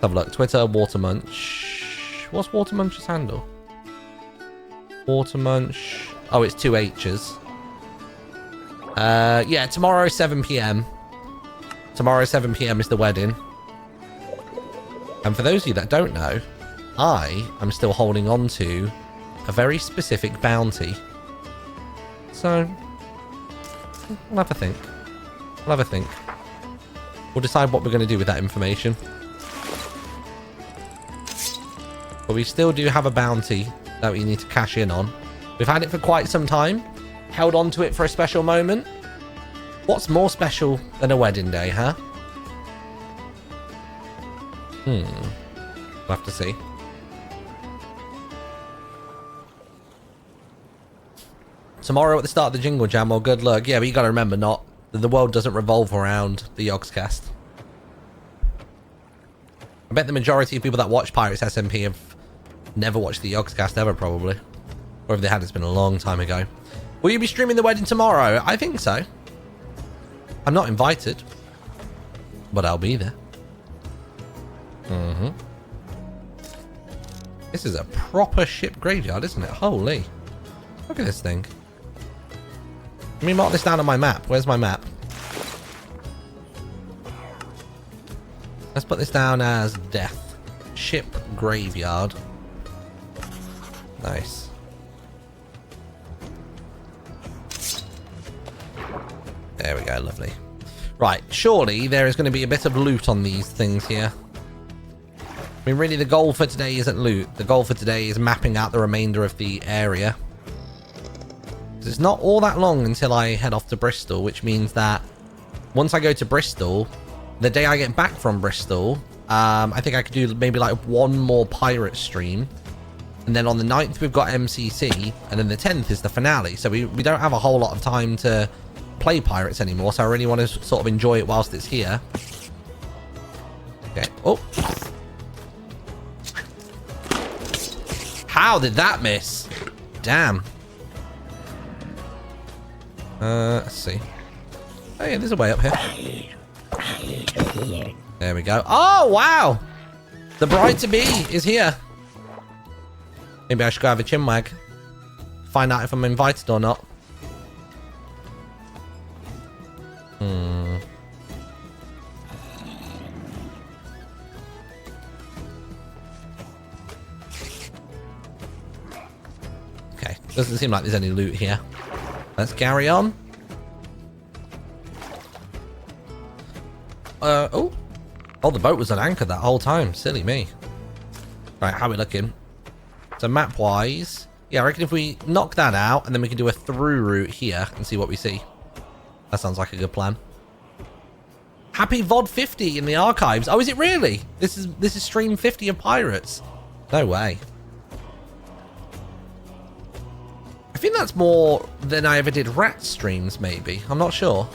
Have a look. Twitter, Watermunch. What's Watermunch's handle? Watermunch. Oh, it's 2 H's. Yeah, tomorrow 7 p.m. Tomorrow 7 p.m. is the wedding. And for those of you that don't know, I am still holding on to a very specific bounty. So, we'll have a think. We'll have a think. We'll decide what we're going to do with that information. But we still do have a bounty that we need to cash in on. We've had it for quite some time. Held on to it for a special moment. What's more special than a wedding day, huh? We'll have to see. Tomorrow at the start of the Jingle Jam, well, good luck. Yeah, but you got to remember, the world doesn't revolve around the Yogscast. I bet the majority of people that watch Pirates SMP have never watched the Yogscast ever, probably. Or if they had, it's been a long time ago. Will you be streaming the wedding tomorrow? I think so. I'm not invited, but I'll be there. This is a proper ship graveyard, isn't it? Holy. Look at this thing. Let me mark this down on my map. Where's my map? Let's put this down as death. Ship graveyard. Nice. There we go, lovely. Right, surely there is going to be a bit of loot on these things here. I mean, really, the goal for today isn't loot. The goal for today is mapping out the remainder of the area. It's not all that long until I head off to Bristol, which means that once I go to Bristol, the day I get back from Bristol, I think I could do maybe like one more pirate stream. And then on the 9th, we've got MCC, and then the 10th is the finale. So we don't have a whole lot of time to play Pirates anymore, so I really want to sort of enjoy it whilst it's here. Okay. Oh. How did that miss? Damn. Let's see. Oh yeah, there's a way up here. There we go. Oh, wow! The bride-to-be is here. Maybe I should go have a chinwag. Find out if I'm invited or not. Okay, doesn't seem like there's any loot here. Let's carry on. Oh, the boat was at anchor that whole time. Silly me. Right, how are we looking? So map-wise, yeah, I reckon if we knock that out, and then we can do a through route here and see what we see. That sounds like a good plan. Happy VOD 50 in the archives. Oh, is it really? This is stream 50 of Pirates. No way. I think that's more than I ever did Rat streams, maybe. I'm not sure.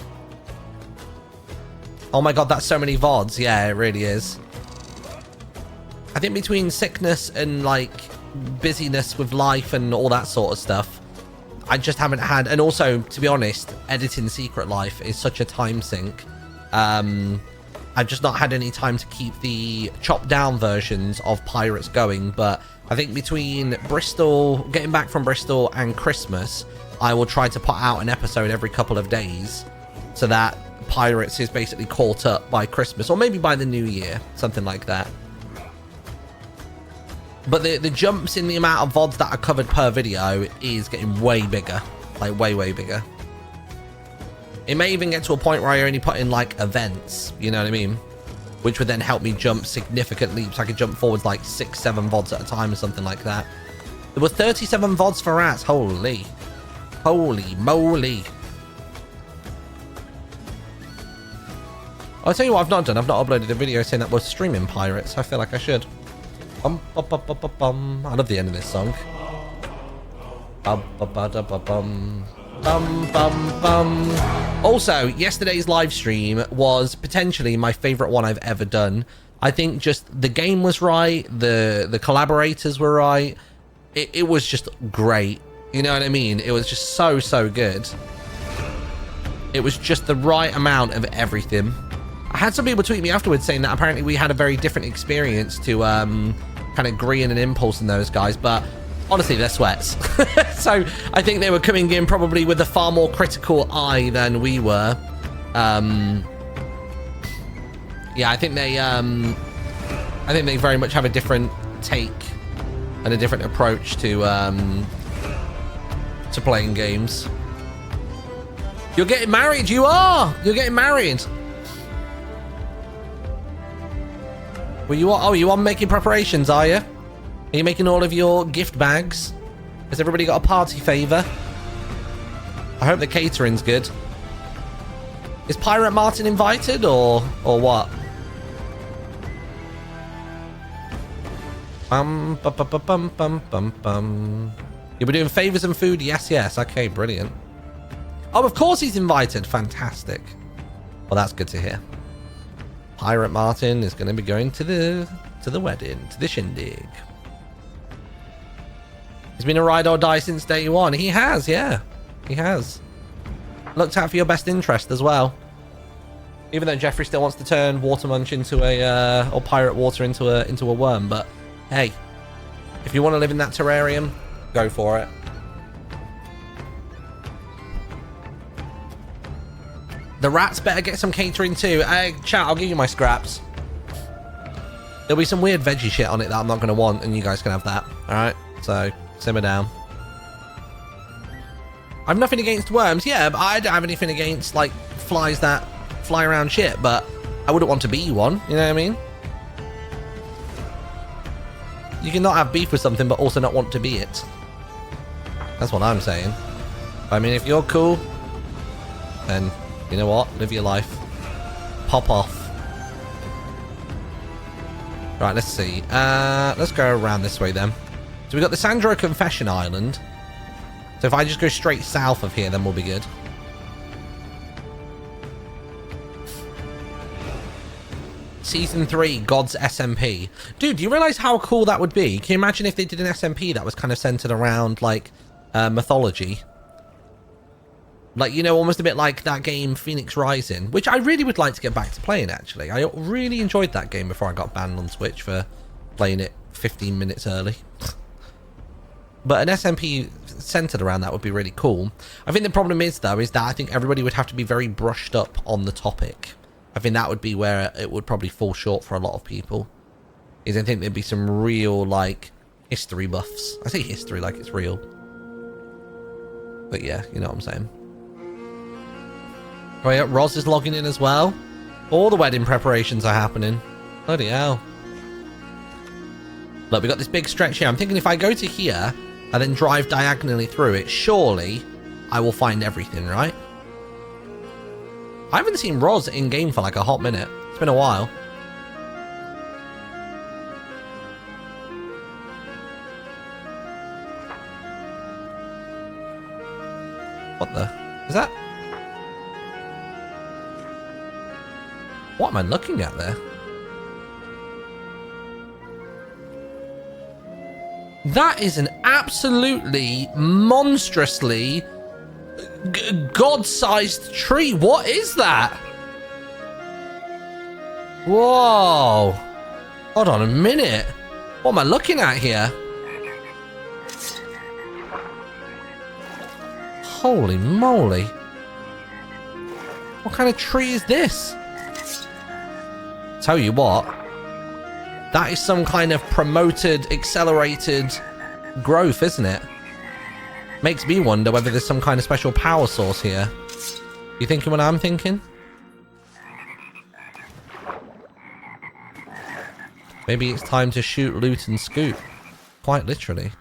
Oh my god, that's so many VODs. Yeah, it really is. I think between sickness and, like, busyness with life and all that sort of stuff, I just haven't had... And also, to be honest, editing Secret Life is such a time sink. I've just not had any time to keep the chopped down versions of Pirates going, but I think between Bristol, getting back from Bristol and Christmas, I will try to put out an episode every couple of days so that Pirates is basically caught up by Christmas, or maybe by the new year, something like that. But the jumps in the amount of VODs that are covered per video is getting way bigger, like way bigger. It may even get to a point where I only put in like events, you know what I mean? Which would then help me jump significant leaps. I could jump forwards like 6-7 VODs at a time or something like that. There were 37 VODs for Rats. Holy moly. I'll tell you what I've not done. I've not uploaded a video saying that we're streaming Pirates. I feel like I should. I love the end of this song. Also, yesterday's live stream was potentially my favorite one I've ever done. I think just the game was right, the collaborators were right. It was just great. You know what I mean? It was just so good. It was just the right amount of everything. I had some people tweet me afterwards saying that apparently we had a very different experience to kind of Green and Impulse and those guys, but honestly, they're sweats. So I think they were coming in probably with a far more critical eye than we were. Yeah, I think they very much have a different take and a different approach to playing games. You're getting married. You are. You're getting married. Well, you are. Oh, you are making preparations, are you? Are you making all of your gift bags? Has everybody got a party favor? I hope the catering's good. Is Pirate Martin invited or what? Bum, bum, bum, bum, bum, bum, bum. You'll be doing favors and food? Yes, yes. Okay, brilliant. Oh, of course he's invited. Fantastic. Well, that's good to hear. Pirate Martin is going to be going to the wedding, to the shindig. He's been a ride or die since day one. He has, yeah. He has. Looked out for your best interest as well. Even though Jeffrey still wants to turn Water Munch into a or Pirate Water into a worm, but hey, if you want to live in that terrarium, go for it. The rats better get some catering too. Hey, chat, I'll give you my scraps. There'll be some weird veggie shit on it that I'm not going to want, and you guys can have that. Alright? So, simmer down. I've nothing against worms, yeah, but I don't have anything against, like, flies that fly around shit, but I wouldn't want to be one, you know what I mean? You can not have beef with something, but also not want to be it. That's what I'm saying. I mean, if you're cool, then... you know what? Live your life. Pop off. Right, let's see. Let's go around this way then. So we've got the Sandro Confession Island. So if I just go straight south of here, then we'll be good. Season 3, God's SMP. Dude, do you realize how cool that would be? Can you imagine if they did an SMP that was kind of centered around, like, mythology? Like, you know, almost a bit like that game Phoenix Rising, which I really would like to get back to playing, actually. I really enjoyed that game before I got banned on Twitch for playing it 15 minutes early. But an SMP centered around that would be really cool. I think the problem is, though, is that I think everybody would have to be very brushed up on the topic. I think that would be where it would probably fall short for a lot of people. Is I think there'd be some real, like, history buffs. I say history like it's real. But yeah, you know what I'm saying. Oh yeah, Roz is logging in as well. All the wedding preparations are happening. Bloody hell. Look, we got this big stretch here. I'm thinking if I go to here and then drive diagonally through it, surely I will find everything, right? I haven't seen Roz in game for like a hot minute. It's been a while. What the? Is that? What am I looking at there? That is an absolutely monstrously god-sized tree. What is that? Whoa. Hold on a minute. What am I looking at here? Holy moly. What kind of tree is this? Tell you what, that is some kind of promoted, accelerated growth, isn't it? Makes me wonder whether there's some kind of special power source here. You thinking what I'm thinking? Maybe it's time to shoot, loot, and scoot. Quite literally.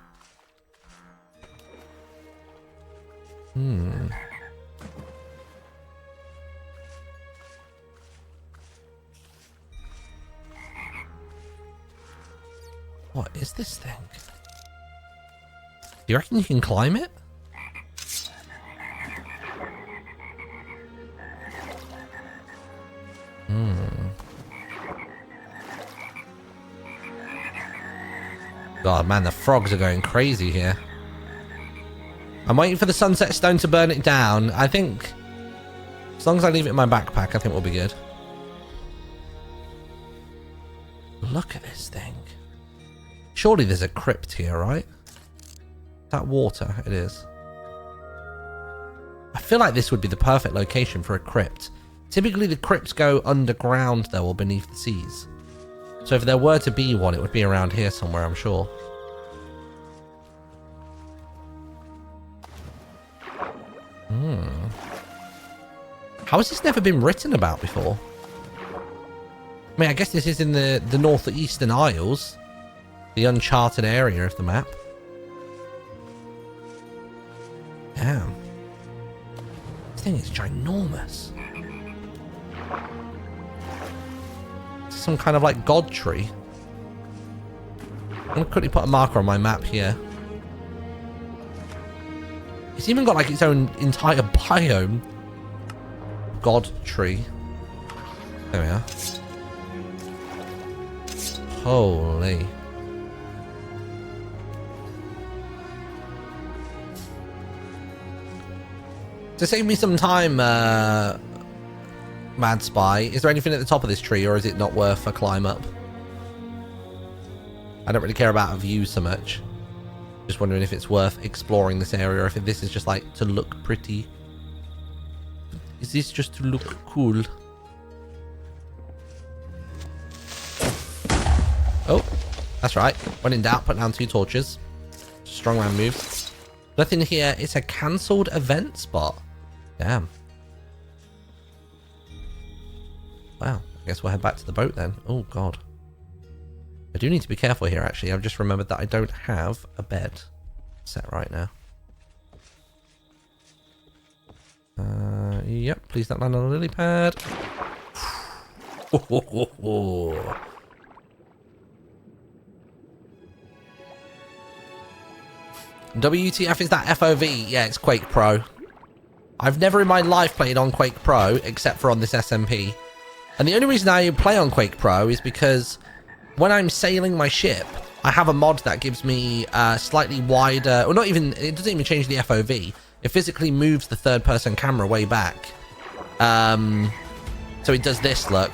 What is this thing? Do you reckon you can climb it? God, man, the frogs are going crazy here. I'm waiting for the sunset stone to burn it down. I think, as long as I leave it in my backpack, I think we'll be good. this thing. Surely there's a crypt here, right? Is that water? It is. I feel like this would be the perfect location for a crypt. Typically the crypts go underground though, or beneath the seas. So if there were to be one, it would be around here somewhere, I'm sure. How has this never been written about before? I mean, I guess this is in the northeastern Isles. The uncharted area of the map. Damn. This thing is ginormous. It's some kind of like god tree. I'm gonna quickly put a marker on my map here. It's even got like its own entire biome. God tree. There we are. Holy. To save me some time, Mad Spy, is there anything at the top of this tree, or is it not worth a climb up? I don't really care about a view so much. Just wondering if it's worth exploring this area, or if this is just like to look pretty. Is this just to look cool? Oh, that's right. When in doubt, put down 2 torches. Strongman move. Nothing here. It's a cancelled event spot. Damn. Wow. I guess we'll head back to the boat then. Oh, God. I do need to be careful here, actually. I've just remembered that I don't have a bed set right now. Yep. Please don't land on a lily pad. WTF is that FOV? Yeah, it's Quake Pro. I've never in my life played on Quake Pro except for on this SMP. And the only reason I play on Quake Pro is because when I'm sailing my ship, I have a mod that gives me slightly wider, or not even, it doesn't even change the FOV. It physically moves the third person camera way back. So it does this, look.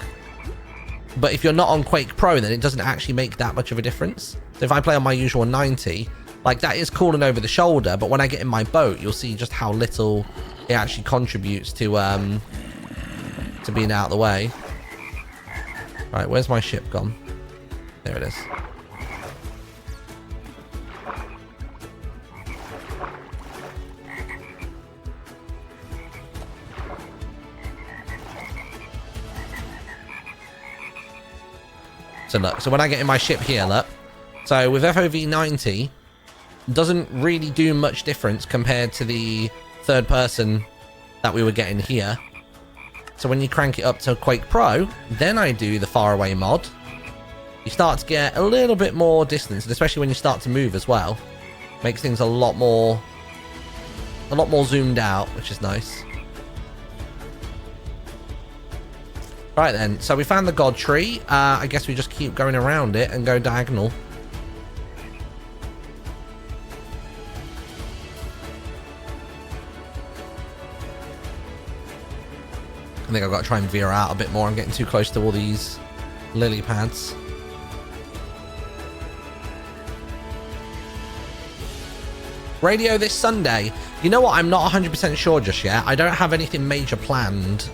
But if you're not on Quake Pro, then it doesn't actually make that much of a difference. So if I play on my usual 90, like that is cool and over the shoulder, but when I get in my boat, you'll see just how little it actually contributes to being out of the way. Right, where's my ship gone? There it is. So look, so when I get in my ship here, look. So with FOV 90, doesn't really do much difference compared to the third person that we were getting here. So when you crank it up to Quake Pro, then I do the faraway mod. You start to get a little bit more distance, and especially when you start to move as well. Makes things a lot more zoomed out, which is nice. Right then, so we found the god tree. I guess we just keep going around it and go diagonal. I think I've got to try and veer out a bit more. I'm getting too close to all these lily pads. Radio this Sunday. You know what? I'm not 100% sure just yet. I don't have anything major planned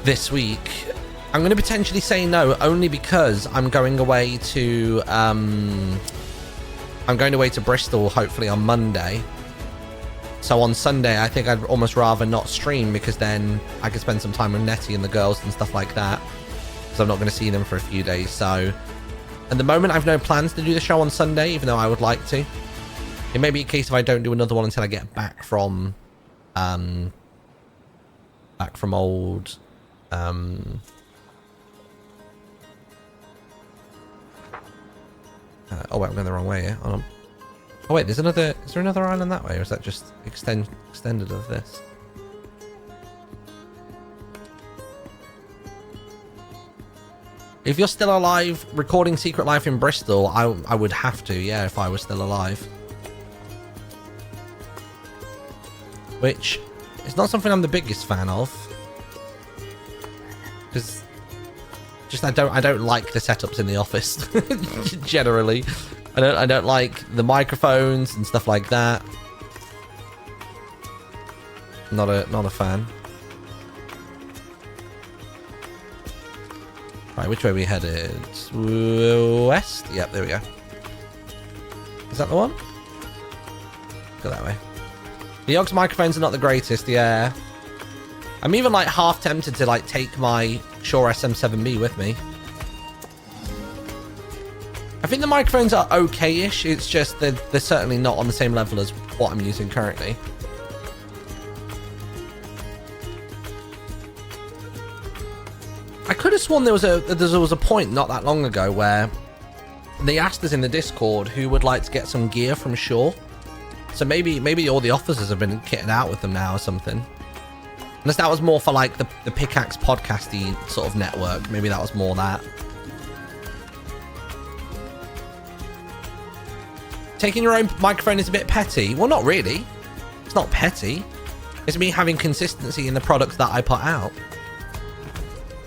this week. I'm going to potentially say no, only because I'm going away to Bristol hopefully on Monday. So on Sunday, I think I'd almost rather not stream, because then I could spend some time with Nettie and the girls and stuff like that, because I'm not going to see them for a few days. So at the moment, I've no plans to do the show on Sunday, even though I would like to. It may be a case if I don't do another one until I get back from old oh wait, I'm going the wrong way here. Hold on. Oh wait, is there another island that way, or is that just extended of this? If you're still alive, recording Secret Life in Bristol, I would have to, yeah, if I was still alive. Which is not something I'm the biggest fan of. Because Just I don't like the setups in the office generally. I don't like the microphones and stuff like that. Not a fan. Right, which way are we headed? West? Yep, there we go. Is that the one? Go that way. The Yogg's microphones are not the greatest, yeah. I'm even like half tempted to like take my Shure SM7B with me. I think the microphones are okay-ish. It's just they're certainly not on the same level as what I'm using currently. I could have sworn there was a point not that long ago where they asked us in the Discord who would like to get some gear from Shure. So maybe all the officers have been kitted out with them now or something. Unless that was more for like the Pickaxe podcasty sort of network. Maybe that was more that. Taking your own microphone is a bit petty. Well, not really. It's not petty. It's me having consistency in the products that I put out.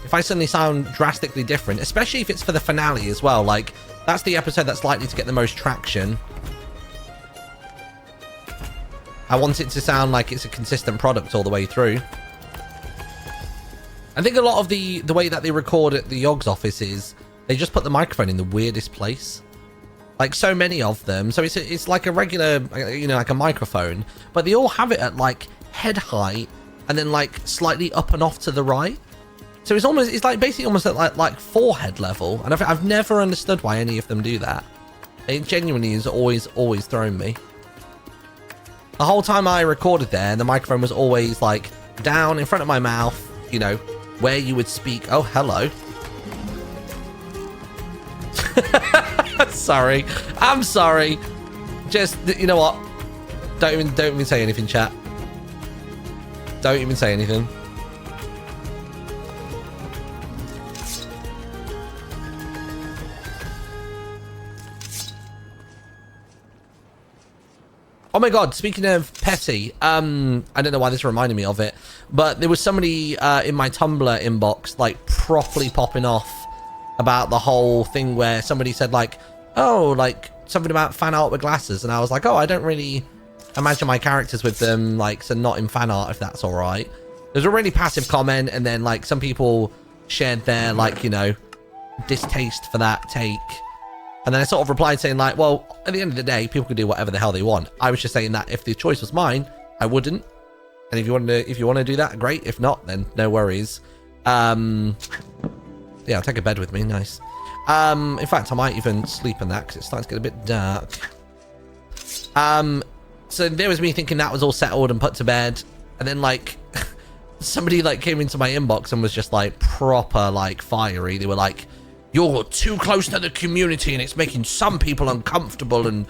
If I suddenly sound drastically different, especially if it's for the finale as well, like that's the episode that's likely to get the most traction. I want it to sound like it's a consistent product all the way through. I think a lot of the way that they record at the Yogg's office is they just put the microphone in the weirdest place. Like so many of them. So it's like a regular, you know, like a microphone, but they all have it at like head height and then like slightly up and off to the right. So it's like basically almost at like forehead level. And I've never understood why any of them do that. It genuinely has always thrown me. The whole time I recorded there, the microphone was always like down in front of my mouth, you know, where you would speak. Oh, hello. Sorry. I'm sorry. Just, you know what? Don't even say anything, chat. Don't even say anything. Oh my god, speaking of petty, I don't know why this reminded me of it, but there was somebody in my Tumblr inbox like properly popping off about the whole thing where somebody said like, oh, like something about fan art with glasses, and I was like, oh, I don't really imagine my characters with them, like, so not in fan art if that's all right. There's a really passive comment, and then like some people shared their like, you know, distaste for that take. And then I sort of replied saying like, well, at the end of the day, people can do whatever the hell they want. I was just saying that if the choice was mine, I wouldn't. And if you want to do that, great. If not, then no worries. Yeah, I'll take a bed with me. Nice. In fact, I might even sleep in that because it's starting to get a bit dark. So there was me thinking that was all settled and put to bed. And then like somebody like came into my inbox and was just like proper like fiery. They were like, you're too close to the community and it's making some people uncomfortable, and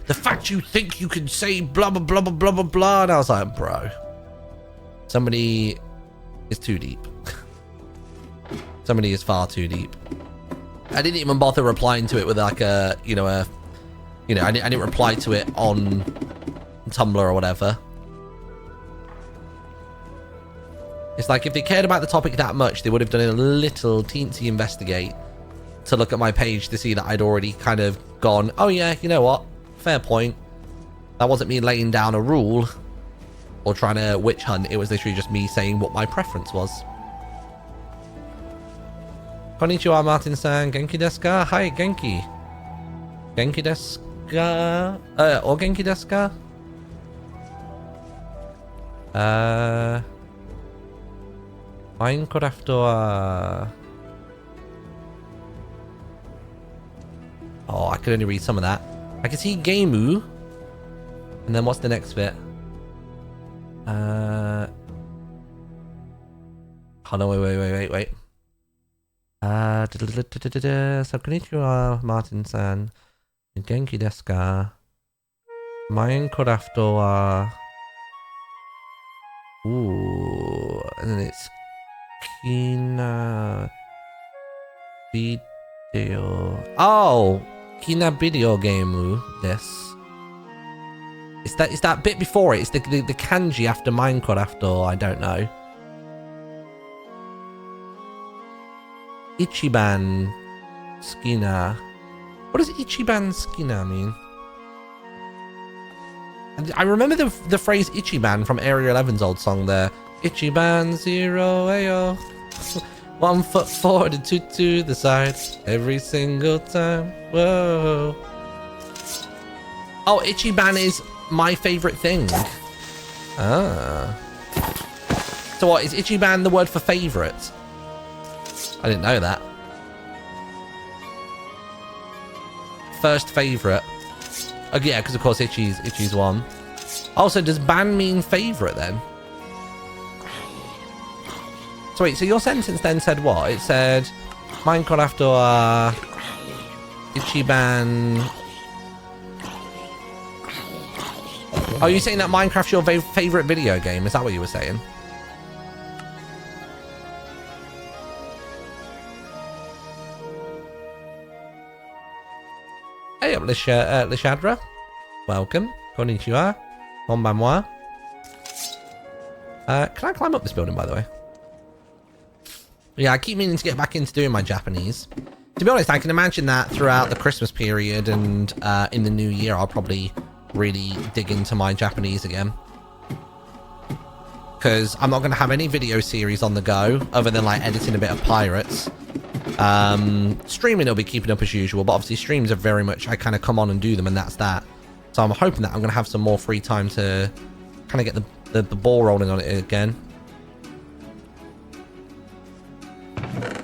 the fact you think you can say blah blah blah blah blah blah blah. And I was like, bro, somebody is too deep. Somebody is far too deep. I didn't even bother replying to it with like I didn't reply to it on Tumblr or whatever. It's like if they cared about the topic that much, they would have done a little teensy investigate to look at my page to see that I'd already kind of gone, oh yeah, you know what? Fair point. That wasn't me laying down a rule or trying to witch hunt. It was literally just me saying what my preference was. Konnichiwa, Martin-san. Genki desu ka? Hi, Genki. Genki desu ka? O genki desu ka? Minecraft or... Oh, I could only read some of that. I can see Gameu. And then what's the next bit? Oh no, wait. So konnichiwa, Martin-san. Genki desu ka? Minecraft or... Ooh, and then it's Kina video. Oh, Kina video game. This. It's that bit before it. It's the kanji after Minecraft, or I don't know. Ichiban Skina. What does Ichiban Skina mean? I remember the phrase Ichiban from Area 11's old song there. Ichiban 0 ayo. 1 foot forward and 2 to the side. Every single time. Whoa. Oh, Ichiban is my favorite thing. Ah. So what, is Ichiban the word for favorite? I didn't know that. First favorite. Oh yeah, because of course Ichi's one. Also, does ban mean favorite then? So wait, so your sentence then said what? It said Minecraft or Ichiban. Oh, you saying that Minecraft's your favorite video game? Is that what you were saying? Hey up, Lishadra. Welcome. Konnichiwa. Konbanwa. Can I climb up this building, by the way? Yeah, I keep meaning to get back into doing my Japanese. To be honest, I can imagine that throughout the Christmas period and in the new year, I'll probably really dig into my Japanese again. Because I'm not going to have any video series on the go other than like editing a bit of Pirates. Streaming will be keeping up as usual, but obviously streams are very much, I kind of come on and do them and that's that. So I'm hoping that I'm going to have some more free time to kind of get the ball rolling on it again.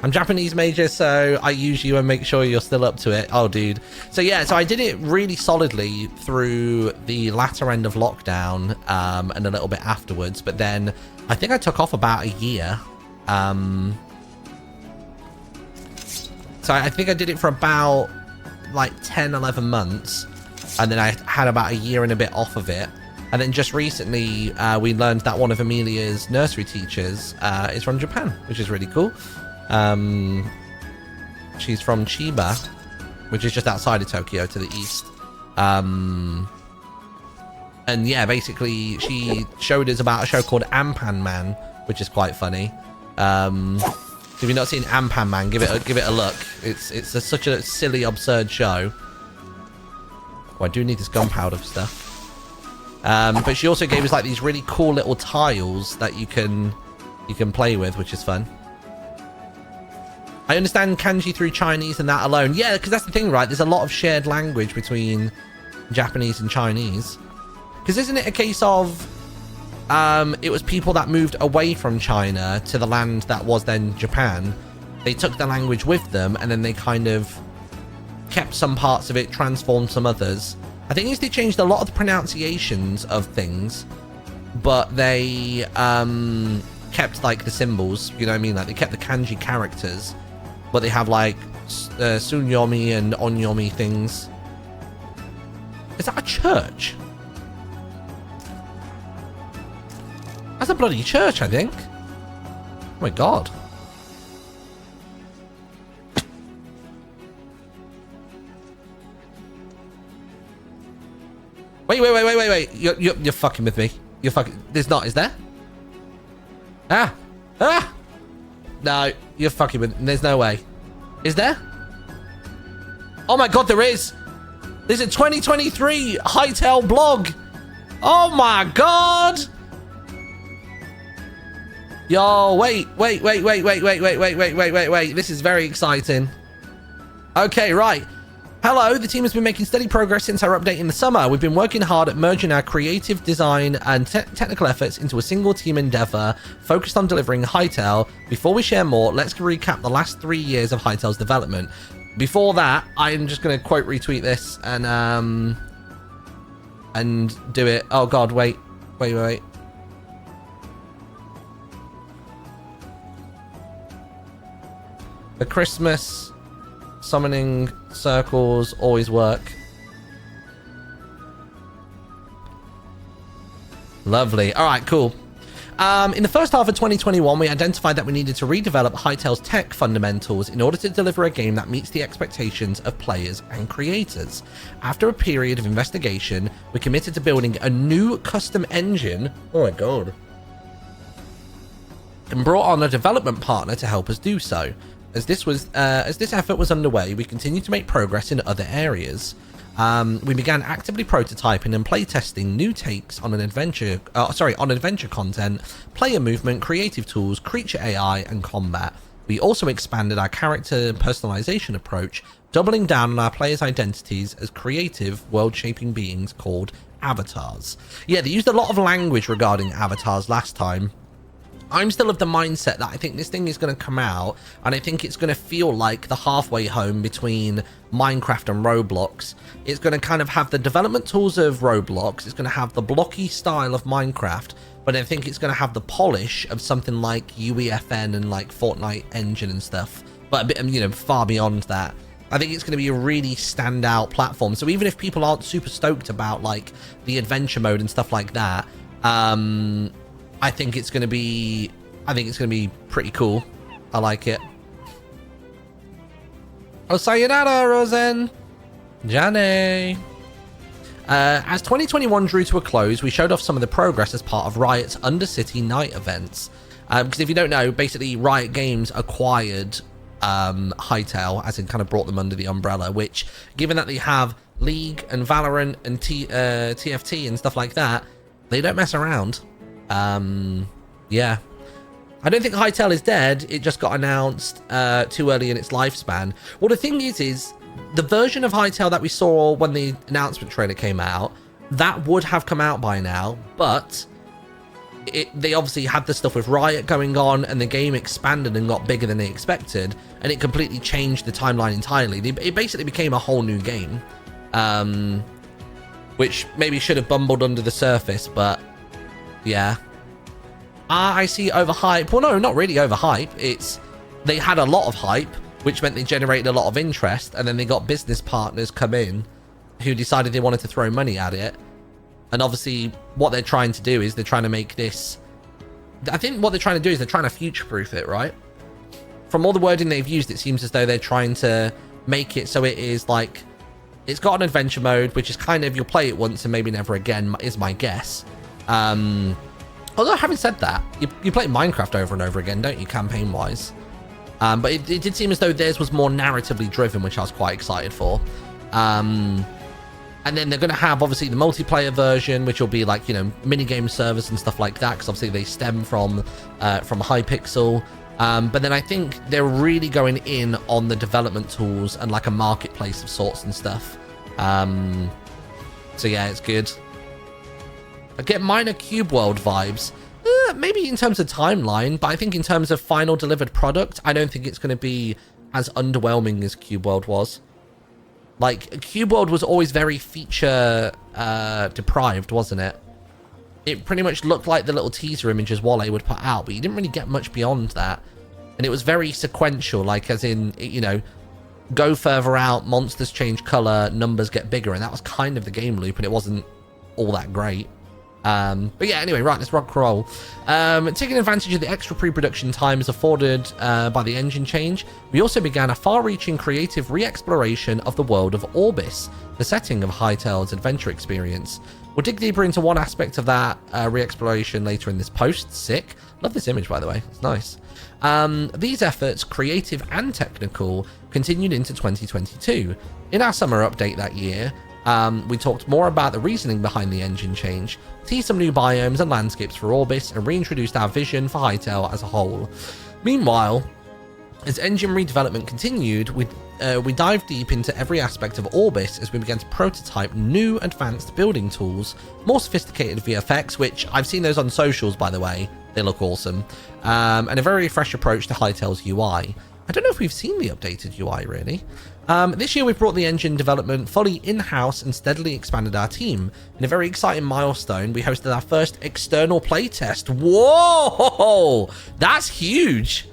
I'm Japanese major, so I use you and make sure you're still up to it. Oh, dude. So yeah, so I did it really solidly through the latter end of lockdown and a little bit afterwards. But then I think I took off about a year. So I think I did it for about like 10, 11 months. And then I had about a year and a bit off of it. And then just recently, we learned that one of Amelia's nursery teachers is from Japan, which is really cool. She's from Chiba, which is just outside of Tokyo to the east. And yeah, basically she showed us about a show called Ampan Man, which is quite funny. If you've not seen Ampan Man, give it a look. It's such a silly, absurd show. Oh, I do need this gunpowder stuff. But she also gave us like these really cool little tiles that you can play with, which is fun. I understand kanji through Chinese and that alone. Yeah, because that's the thing, right? There's a lot of shared language between Japanese and Chinese. Because isn't it a case of it was people that moved away from China to the land that was then Japan. They took the language with them and then they kind of kept some parts of it, transformed some others. I think they changed a lot of the pronunciations of things, but they kept like the symbols, you know what I mean? Like they kept the kanji characters, but they have like sunyomi and onyomi things. Is that a church? That's a bloody church, I think. Oh my god. Wait. You're fucking with me. You're fucking... There's not, is there? Ah! No, you're fucking with... There's no way. Is there? Oh my god, there is! There's a 2023 Hightail blog! Oh my god! Yo, wait. This is very exciting. Okay, right. Hello, the team has been making steady progress since our update in the summer. We've been working hard at merging our creative design and technical efforts into a single team endeavor focused on delivering Hightail. Before we share more, let's recap the last 3 years of Hightail's development. Before that, I'm just going to quote retweet this and do it. Oh god, wait. The Christmas summoning circles always work. Lovely. All right, cool. In the first half of 2021, we identified that we needed to redevelop Hightail's tech fundamentals in order to deliver a game that meets the expectations of players and creators. After a period of investigation, we committed to building a new custom engine. Oh my god. And brought on a development partner to help us do so. as this effort was underway, we continued to make progress in other areas. We began actively prototyping and playtesting new takes on adventure content, player movement, creative tools, creature AI, and combat. We also expanded our character personalization approach, doubling down on our players' identities as creative, world-shaping beings called avatars. Yeah, they used a lot of language regarding avatars last time. I'm still of the mindset that I think this thing is going to come out, and I think it's going to feel like the halfway home between Minecraft and Roblox. It's going to kind of have the development tools of Roblox, it's going to have the blocky style of Minecraft, but I think it's going to have the polish of something like UEFN and like Fortnite engine and stuff, but a bit, you know, far beyond that. I think it's going to be a really standout platform. So even if people aren't super stoked about like the adventure mode and stuff like that, I think it's going to be pretty cool. I like it. Oh, sayonara, Rosen. Jane. As 2021 drew to a close, we showed off some of the progress as part of Riot's Undercity Night events. Because if you don't know, basically Riot Games acquired Hytale, as in kind of brought them under the umbrella, which, given that they have League and Valorant and TFT and stuff like that, they don't mess around. Yeah, I don't think Hytale is dead. It just got announced too early in its lifespan. Well, the thing is the version of Hytale that we saw when the announcement trailer came out, that would have come out by now, but they obviously had the stuff with Riot going on, and the game expanded and got bigger than they expected, and it completely changed the timeline entirely. It basically became a whole new game, which maybe should have bumbled under the surface, but yeah. I see overhype. Well, no, not really overhype. It's they had a lot of hype, which meant they generated a lot of interest, and then they got business partners come in who decided they wanted to throw money at it. And obviously what they're trying to do is they're trying to make this, I think what they're trying to do is they're trying to future-proof it, right? From all the wording they've used, it seems as though they're trying to make it so it is like, it's got an adventure mode, which is kind of, you'll play it once and maybe never again, is my guess. Although having said that, you play Minecraft over and over again, don't you, campaign-wise? But it did seem as though theirs was more narratively driven, which I was quite excited for. And then they're going to have, obviously, the multiplayer version, which will be like, you know, minigame servers and stuff like that, because obviously they stem from Hypixel. But then I think they're really going in on the development tools and like a marketplace of sorts and stuff. So yeah, it's good. I get minor Cube World vibes. Maybe in terms of timeline, but I think in terms of final delivered product, I don't think it's going to be as underwhelming as Cube World was. Like, Cube World was always very feature deprived, wasn't it? It pretty much looked like the little teaser images Wale would put out, but you didn't really get much beyond that. And it was very sequential, like as in, you know, go further out, monsters change color, numbers get bigger, and that was kind of the game loop, and it wasn't all that great. But yeah, anyway, right, let's rock and roll. Taking advantage of the extra pre-production times afforded by the engine change, we also began a far-reaching creative re-exploration of the world of Orbis, the setting of Hytale's adventure experience. We'll dig deeper into one aspect of that re-exploration later in this post. Sick. Love this image, by the way. It's nice. These efforts, creative and technical, continued into 2022. In our summer update that year, we talked more about the reasoning behind the engine change, teased some new biomes and landscapes for Orbis, and reintroduced our vision for Hytale as a whole. Meanwhile, as engine redevelopment continued, we dived deep into every aspect of Orbis as we began to prototype new advanced building tools, more sophisticated VFX, which I've seen those on socials, by the way. They look awesome. And a very fresh approach to Hytale's UI. I don't know if we've seen the updated UI, really. This year we've brought the engine development fully in-house and steadily expanded our team. In a very exciting milestone, we hosted our first external playtest. Whoa! That's huge!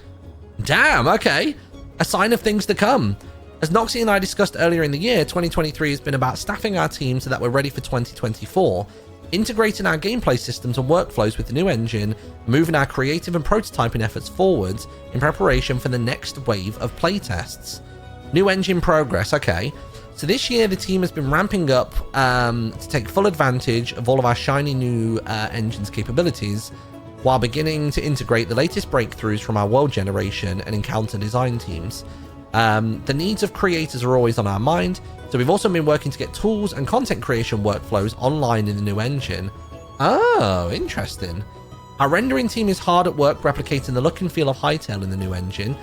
Damn, okay. A sign of things to come. As Noxie and I discussed earlier in the year, 2023 has been about staffing our team so that we're ready for 2024, integrating our gameplay systems and workflows with the new engine, moving our creative and prototyping efforts forwards in preparation for the next wave of playtests. New engine progress, okay. So this year the team has been ramping up to take full advantage of all of our shiny new engine's capabilities. while beginning to integrate the latest breakthroughs from our world generation and encounter design teams. The needs of creators are always on our mind, so we've also been working to get tools and content creation workflows online in the new engine. Oh, interesting. Our rendering team is hard at work replicating the look and feel of Hytale in the new engine,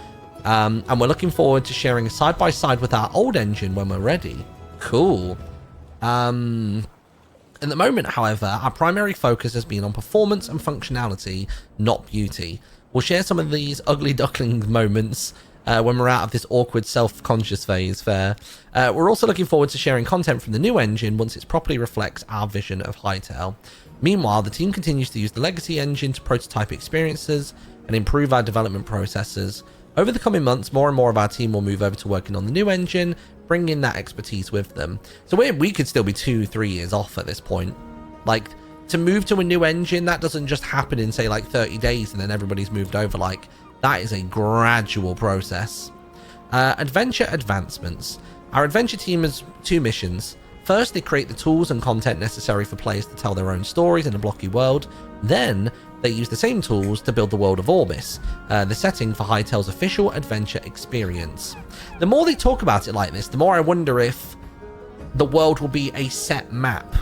and we're looking forward to sharing a side-by-side with our old engine when we're ready. Cool. At the moment, however, our primary focus has been on performance and functionality, not beauty. We'll share some of these ugly duckling moments when we're out of this awkward self-conscious phase fair. We're also looking forward to sharing content from the new engine once it properly reflects our vision of Hytale. Meanwhile, the team continues to use the legacy engine to prototype experiences and improve our development processes. Over the coming months, more and more of our team will move over to working on the new engine, bringing that expertise with them. So we could still be 2-3 years off at this point. Like, to move to a new engine, that doesn't just happen in, say, like 30 days and then everybody's moved over. Like, that is a gradual process. Adventure advancements. Our adventure team has 2 missions. First, they create the tools and content necessary for players to tell their own stories in a blocky world. Then, they use the same tools to build the world of Orbis, the setting for Hytale's official adventure experience. The more they talk about it like this, the more I wonder if the world will be a set map.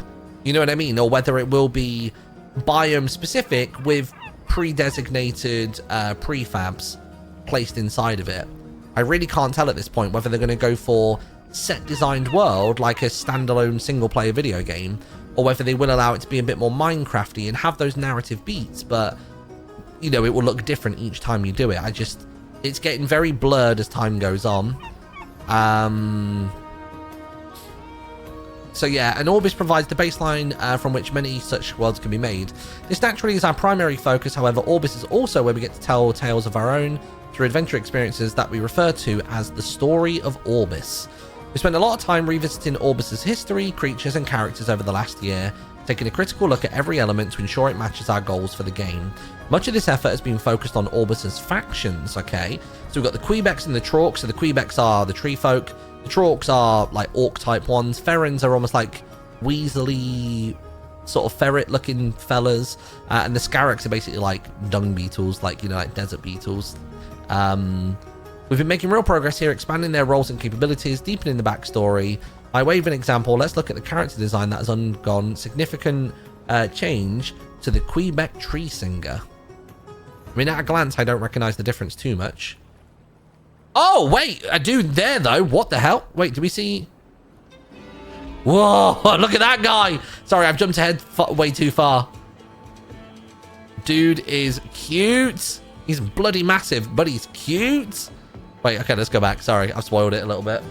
You know what I mean? Or whether it will be biome specific with pre-designated prefabs placed inside of it. I really can't tell at this point whether they're going to go for set designed world like a standalone single player video game, or whether they will allow it to be a bit more Minecrafty and have those narrative beats, but you know, it will look different each time you do it. It's getting very blurred as time goes on. So yeah, and Orbis provides the baseline from which many such worlds can be made. This naturally is our primary focus, however, Orbis is also where we get to tell tales of our own through adventure experiences that we refer to as the story of Orbis. We spent a lot of time revisiting Orbis's history, creatures and characters over the last year, taking a critical look at every element to ensure it matches our goals for the game. Much of this effort has been focused on Orbis's factions, okay? So we've got the Quebecs and the Trorks. So the Quebecs are the tree folk. The Trorks are like orc type ones. Ferrens are almost like weaselly sort of ferret looking fellas. And the Scarrocks are basically like dung beetles, like, you know, like desert beetles. We've been making real progress here, expanding their roles and capabilities, deepening the backstory. By way of an example, let's look at the character design that has undergone significant change to the Quebec Tree Singer. I mean, at a glance, I don't recognize the difference too much. Oh, wait, a dude there, though. What the hell? Wait, do we see... Whoa, look at that guy. Sorry, I've jumped ahead way too far. Dude is cute. He's bloody massive, but he's cute. Wait, okay, let's go back. Sorry, I've spoiled it a little bit.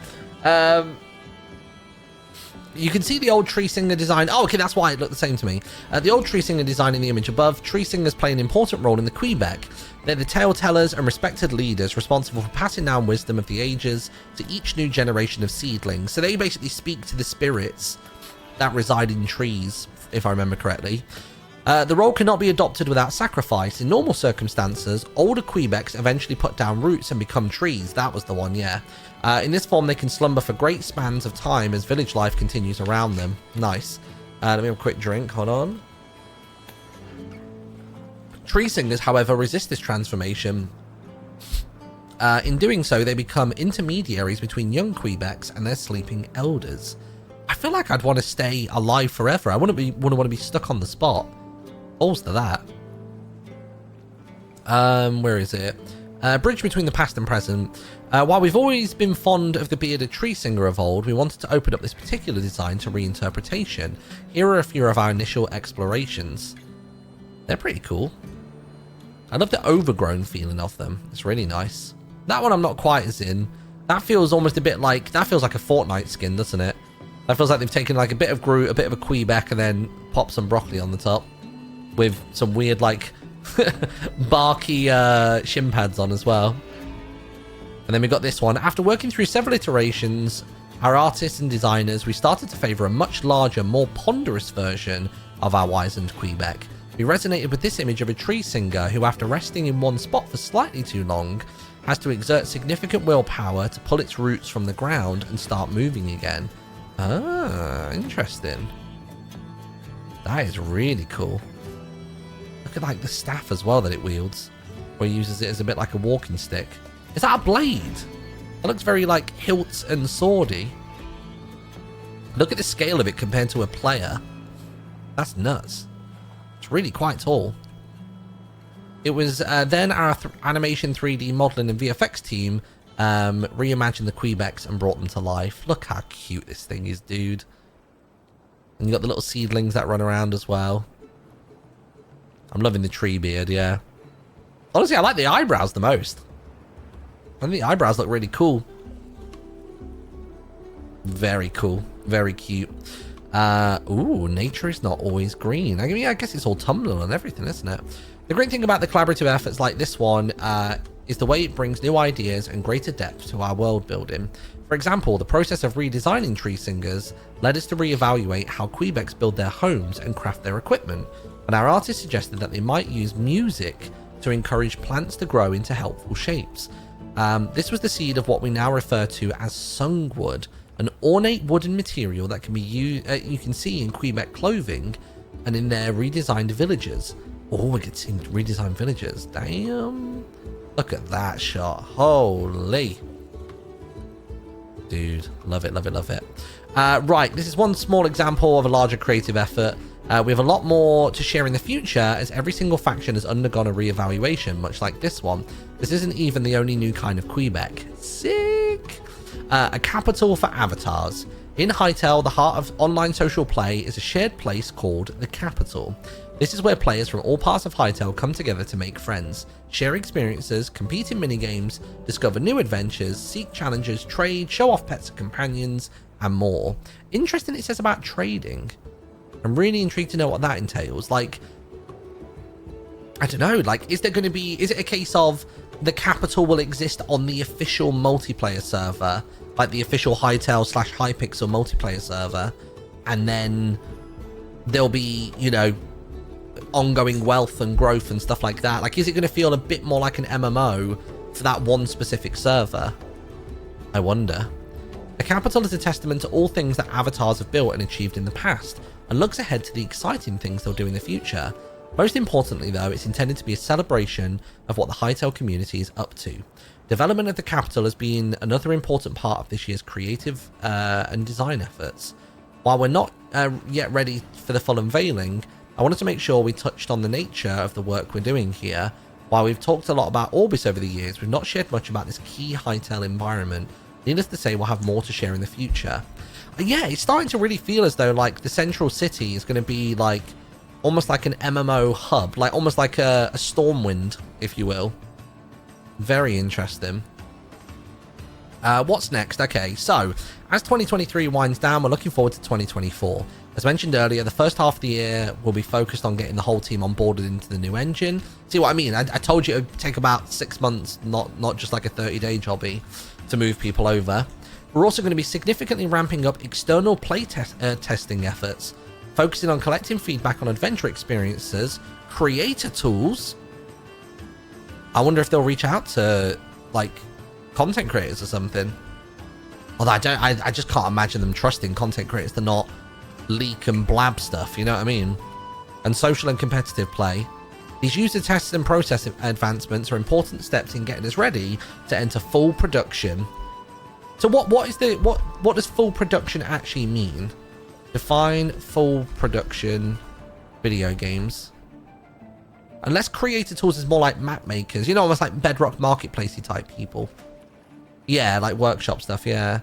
You can see the old Tree Singer design. Oh, okay, that's why it looked the same to me. The old Tree Singer design in the image above. Tree Singers play an important role in the Quebec. They're the tale tellers and respected leaders responsible for passing down wisdom of the ages to each new generation of seedlings. So they basically speak to the spirits that reside in trees, if I remember correctly. The role cannot be adopted without sacrifice. In normal circumstances, older Quebecs eventually put down roots and become trees. That was the one, yeah. In this form, they can slumber for great spans of time as village life continues around them. Nice. Let me have a quick drink. Hold on. Tree Singers, however, resist this transformation. In doing so, they become intermediaries between young Quebecs and their sleeping elders. I feel like I'd want to stay alive forever. I wouldn't want to be stuck on the spot. Balls to that. Where is it? Bridge between the past and present. While we've always been fond of the bearded Tree Singer of old, we wanted to open up this particular design to reinterpretation. Here are a few of our initial explorations. They're pretty cool. I love the overgrown feeling of them. It's really nice. That one I'm not quite as in. That feels almost a bit like... That feels like a Fortnite skin, doesn't it? That feels like they've taken like a bit of Groot, a bit of a Quebec, and then popped some broccoli on the top. With some weird, like, barky shin pads on as well. And then we got this one. After working through several iterations, our artists and designers, we started to favour a much larger, more ponderous version of our wizened Quebec. We resonated with this image of a tree singer who, after resting in one spot for slightly too long, has to exert significant willpower to pull its roots from the ground and start moving again. Ah, interesting. That is really cool. Look look at like the staff as well that it wields, where he uses it as a bit like a walking stick. Is that a blade? It looks very like hilt and swordy. Look at the scale of it compared to a player. That's nuts. It's really quite tall. It was then our animation 3D modeling and VFX team reimagined the Quebecs and brought them to life. Look how cute this thing is, dude. And you got the little seedlings that run around as well. I'm loving the tree beard, yeah. Honestly, I like the eyebrows the most. I think the eyebrows look really cool. Very cool. Very cute. Ooh, nature is not always green. I mean, I guess it's all tumblr and everything, isn't it? The great thing about the collaborative efforts like this one is the way it brings new ideas and greater depth to our world building. For example, the process of redesigning Tree Singers led us to reevaluate how Quebecs build their homes and craft their equipment, and our artists suggested that they might use music to encourage plants to grow into helpful shapes. This was the seed of what we now refer to as sungwood, an ornate wooden material that can be used, you can see in Quebec clothing and in their redesigned villages. Oh, we could see redesigned villages. Damn. Look at that shot. Holy. Dude, love it, love it, love it. Right, this is one small example of a larger creative effort. We have a lot more to share in the future as every single faction has undergone a re-evaluation, much like this one. This isn't even the only new kind of Quebec. Sick! A capital for avatars. In Hytale, the heart of online social play is a shared place called the Capital. This is where players from all parts of Hytale come together to make friends, share experiences, compete in minigames, discover new adventures, seek challenges, trade, show off pets and companions, and more. Interesting it says about trading. I'm really intrigued to know what that entails. Like, I don't know, like, is it a case of the Capital will exist on the official multiplayer server, like the official Hytale / Hypixel multiplayer server, and then there'll be, you know, ongoing wealth and growth and stuff like that? Like, is it going to feel a bit more like an MMO for that one specific server? I wonder. The Capital is a testament to all things that avatars have built and achieved in the past, and looks ahead to the exciting things they'll do in the future. Most importantly though, it's intended to be a celebration of what the Hytale community is up to. Development of the Capital has been another important part of this year's creative and design efforts. While we're not yet ready for the full unveiling, I wanted to make sure we touched on the nature of the work we're doing here. While we've talked a lot about Orbis over the years, we've not shared much about this key Hytale environment. Needless to say, we'll have more to share in the future. Yeah, it's starting to really feel as though like the central city is going to be like almost like an MMO hub, like almost like a Stormwind, if you will. Very interesting. What's next? Okay, so as 2023 winds down, we're looking forward to 2024. As mentioned earlier, the first half of the year will be focused on getting the whole team onboarded into the new engine. See what I mean? I told you it would take about 6 months, not just like a 30-day jobby, to move people over. We're also going to be significantly ramping up external play testing efforts, focusing on collecting feedback on adventure experiences, creator tools. I wonder if they'll reach out to like content creators or something. Although I just can't imagine them trusting content creators to not leak and blab stuff, you know what I mean? And social and competitive play. These user tests and process advancements are important steps in getting us ready to enter full production. So what does full production actually mean? Define full production video games. Unless creator tools is more like map makers, you know, almost like Bedrock marketplacey type people. Yeah, like workshop stuff, yeah.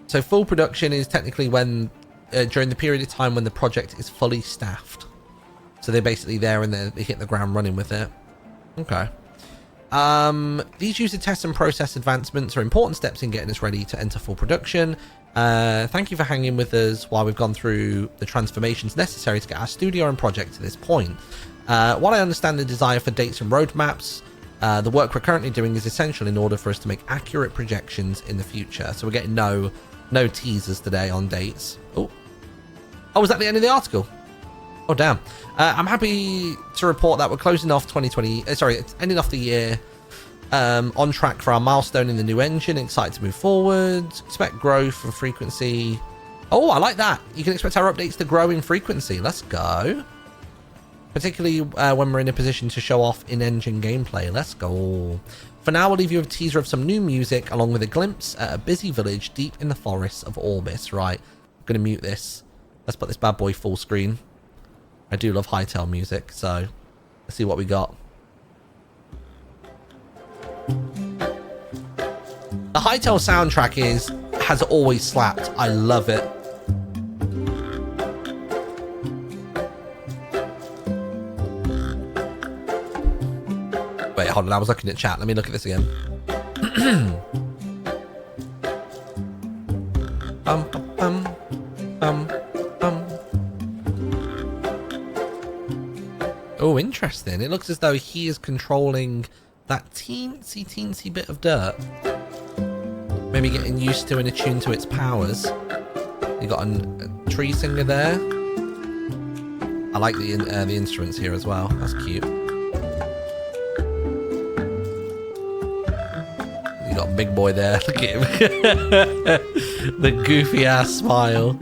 So full production is technically when during the period of time when the project is fully staffed. So they're basically there and they hit the ground running with it. Okay. These user tests and process advancements are important steps in getting us ready to enter full production. Thank you for hanging with us while we've gone through the transformations necessary to get our studio and project to this point. While I understand the desire for dates and roadmaps, the work we're currently doing is essential in order for us to make accurate projections in the future. So we're getting no teasers today on dates. Oh, was that the end of the article? Oh, damn. I'm happy to report that we're closing off ending off the year on track for our milestone in the new engine. Excited to move forward. Expect growth and frequency Oh, I like that. You can expect our updates to grow in frequency. Let's go. Particularly when we're in a position to show off in-engine gameplay. Let's go. For now, we'll leave you with a teaser of some new music along with a glimpse at a busy village deep in the forests of Orbis. Right, I'm going to mute this. Let's put this bad boy full screen. I do love Hytale music, so let's see what we got. The Hytale soundtrack has always slapped. I love it. Wait, hold on. I was looking at chat. Let me look at this again. Oh, interesting. It looks as though he is controlling that teensy bit of dirt. Maybe getting used to and attuned to its powers. You got a tree singer there. I like the instruments here as well. That's cute. You got big boy there. Look at him. The goofy ass smile.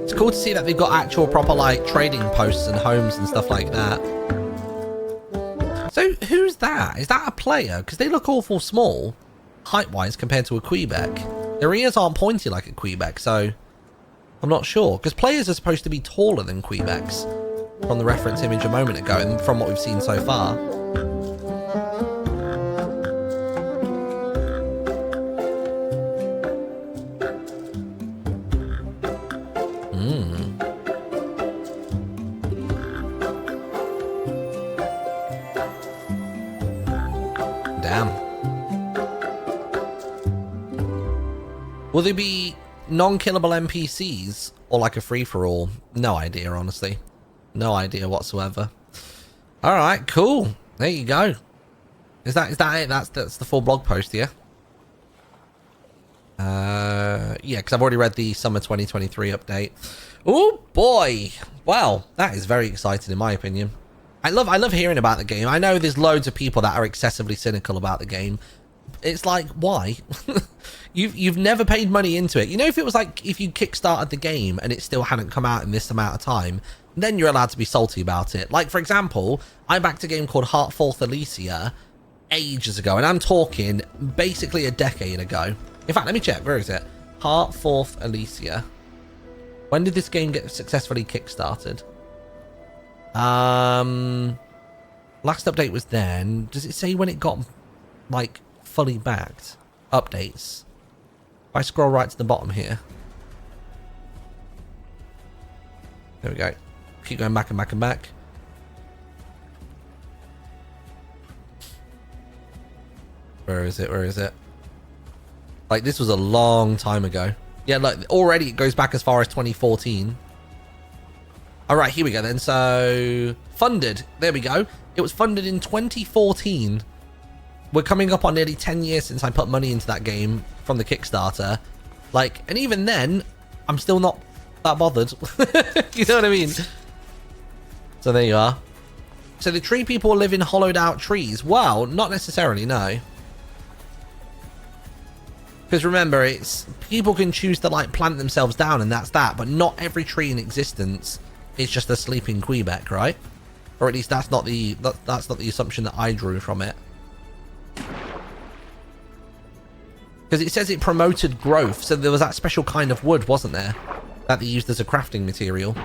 It's cool to see that they've got actual proper like trading posts and homes and stuff like that. So who's that? Is that a player? Because they look awful small, height-wise, compared to a Quebec. Their ears aren't pointy like a Quebec, so I'm not sure. Because players are supposed to be taller than Quebecs from the reference image a moment ago and from what we've seen so far. Will there be non-killable NPCs or like a free-for-all? No idea, honestly. No idea whatsoever. All right, cool. There you go. Is that it? That's the full blog post, yeah? Yeah, because I've already read the summer 2023 update. Oh boy! Wow, that is very exciting in my opinion. I love hearing about the game. I know there's loads of people that are excessively cynical about the game. It's like, why? You've never paid money into it. You know, if it was like if you kickstarted the game and it still hadn't come out in this amount of time, then you're allowed to be salty about it. Like, for example, I backed a game called Heartforth Elysia ages ago, and I'm talking basically a decade ago. In fact, let me check. Where is it? Heartforth Elysia. When did this game get successfully kickstarted? Last update was then. Does it say when it got, like, fully backed? Updates. If I scroll right to the bottom here. There we go. Keep going back and back and back. Where is it? Where is it? Like, this was a long time ago. Yeah, like, already it goes back as far as 2014. All right, here we go then. So, funded. There we go. It was funded in 2014. We're coming up on nearly 10 years since I put money into that game from the Kickstarter. Like, and even then, I'm still not that bothered. You know what I mean? So there you are. So the tree people live in hollowed out trees. Well, not necessarily, no. Because remember, it's people can choose to like plant themselves down and that's that. But not every tree in existence is just a sleeping Quebec, right? Or at least that's not the assumption that I drew from it. Because it says it promoted growth, so there was that special kind of wood, wasn't there? That they used as a crafting material.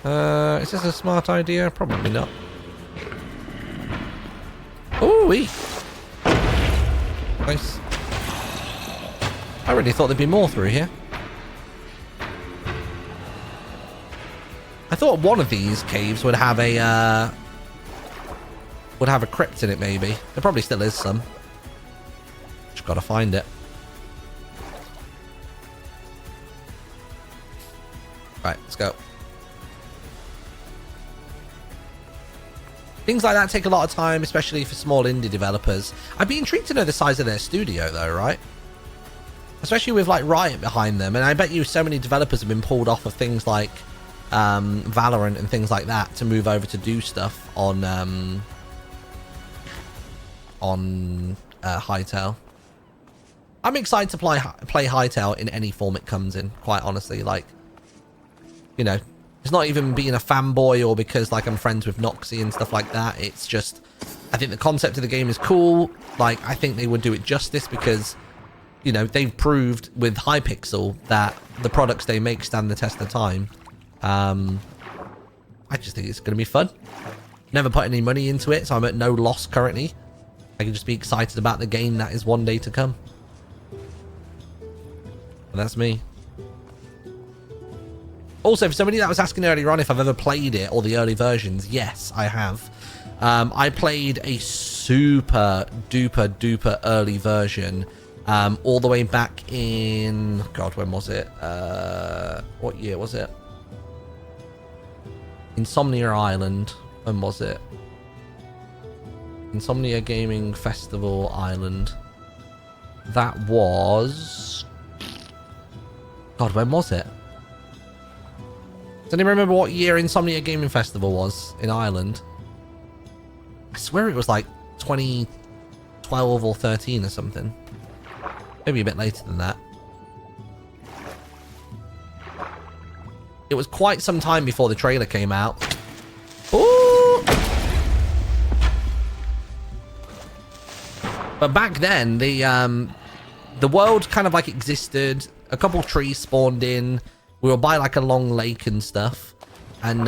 Is this a smart idea? Probably not. Ooh-wee. Nice. I really thought there'd be more through here. I thought one of these caves would have a crypt in it, maybe. There probably still is some. Just gotta find it. Right, let's go. Things like that take a lot of time, especially for small indie developers. I'd be intrigued to know the size of their studio, though, right? Especially with, like, Riot behind them. And I bet you so many developers have been pulled off of things like Valorant and things like that to move over to do stuff on Hytale. I'm excited to play Hytale in any form it comes in, quite honestly. Like, you know, it's not even being a fanboy or because, like, I'm friends with Noxie and stuff like that. It's just, I think the concept of the game is cool. Like, I think they would do it justice because, you know, they've proved with Hypixel that the products they make stand the test of time. I just think it's going to be fun. Never put any money into it, so I'm at no loss currently. I can just be excited about the game that is one day to come. And that's me. Also, for somebody that was asking earlier on if I've ever played it or the early versions, yes, I have. I played a super duper duper early version all the way back in... God, when was it? What year was it? Insomnia Island. When was it? Insomnia Gaming Festival Island. That was... God, when was it? Does anyone remember what year Insomnia Gaming Festival was in Ireland? I swear it was like 2012 or 13 or something. Maybe a bit later than that. It was quite some time before the trailer came out. Ooh! But back then, the world kind of like existed. A couple trees spawned in. We were by like a long lake and stuff. And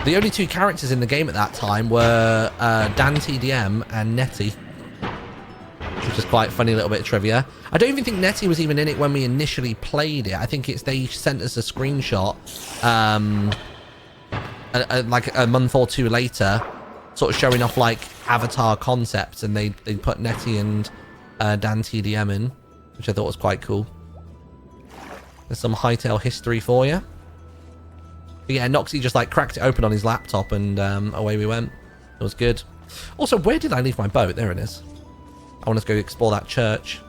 the only two characters in the game at that time were Dan TDM and Nettie. Which is quite funny little bit of trivia. I don't even think Nettie was even in it when we initially played it. I think they sent us a screenshot like a month or two later, sort of showing off like avatar concepts, and they put Nettie and Dan TDM in, which I thought was quite cool. There's some Hytale history for you. But yeah, Noxie just like cracked it open on his laptop and away we went. It was good. Also, where did I leave my boat? There it is. I want to go explore that church.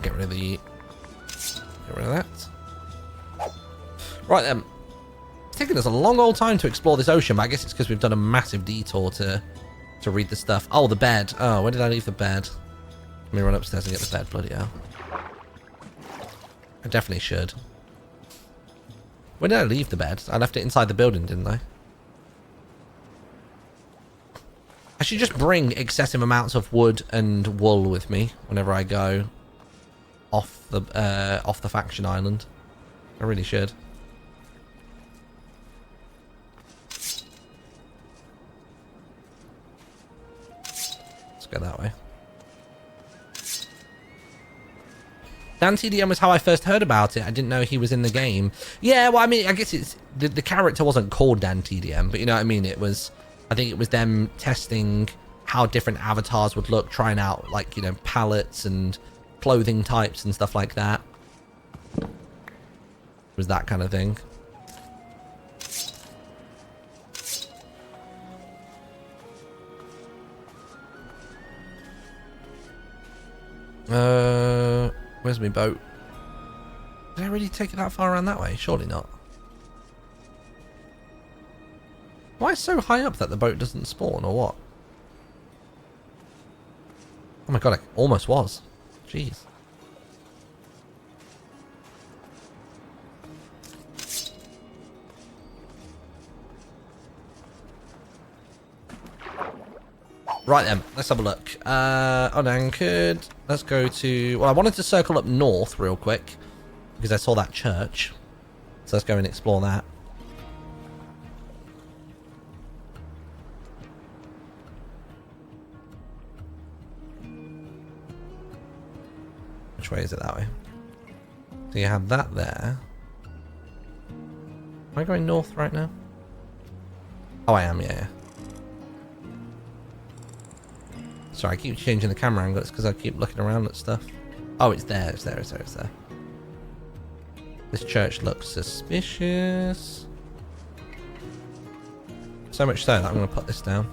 Get rid of the... Get rid of that. Right then. It's taken us a long old time to explore this ocean, but I guess it's because we've done a massive detour to read the stuff. Oh, the bed. Oh, where did I leave the bed? Let me run upstairs and get the bed, bloody hell. I definitely should. Where did I leave the bed? I left it inside the building, didn't I? I should just bring excessive amounts of wood and wool with me whenever I go off the faction island. I really should. Let's go that way. Dan TDM was how I first heard about it. I didn't know he was in the game. Yeah, well, I mean, I guess it's... The character wasn't called Dan TDM, but you know what I mean? It was... I think it was them testing how different avatars would look, trying out, like, you know, palettes and clothing types and stuff like that. It was that kind of thing. Where's my boat? Did I really take it that far around that way? Surely not. Why so high up that the boat doesn't spawn, or what? Oh my god, it almost was. Jeez. Right then, let's have a look. Unanchored. Let's go to... Well, I wanted to circle up north real quick, because I saw that church. So let's go and explore that. Which way is it that way? So you have that there. Am I going north right now? Oh, I am, yeah. Sorry, I keep changing the camera angle. It's because I keep looking around at stuff. Oh, it's there, it's there, it's there, it's there. This church looks suspicious. So much so that I'm going to put this down.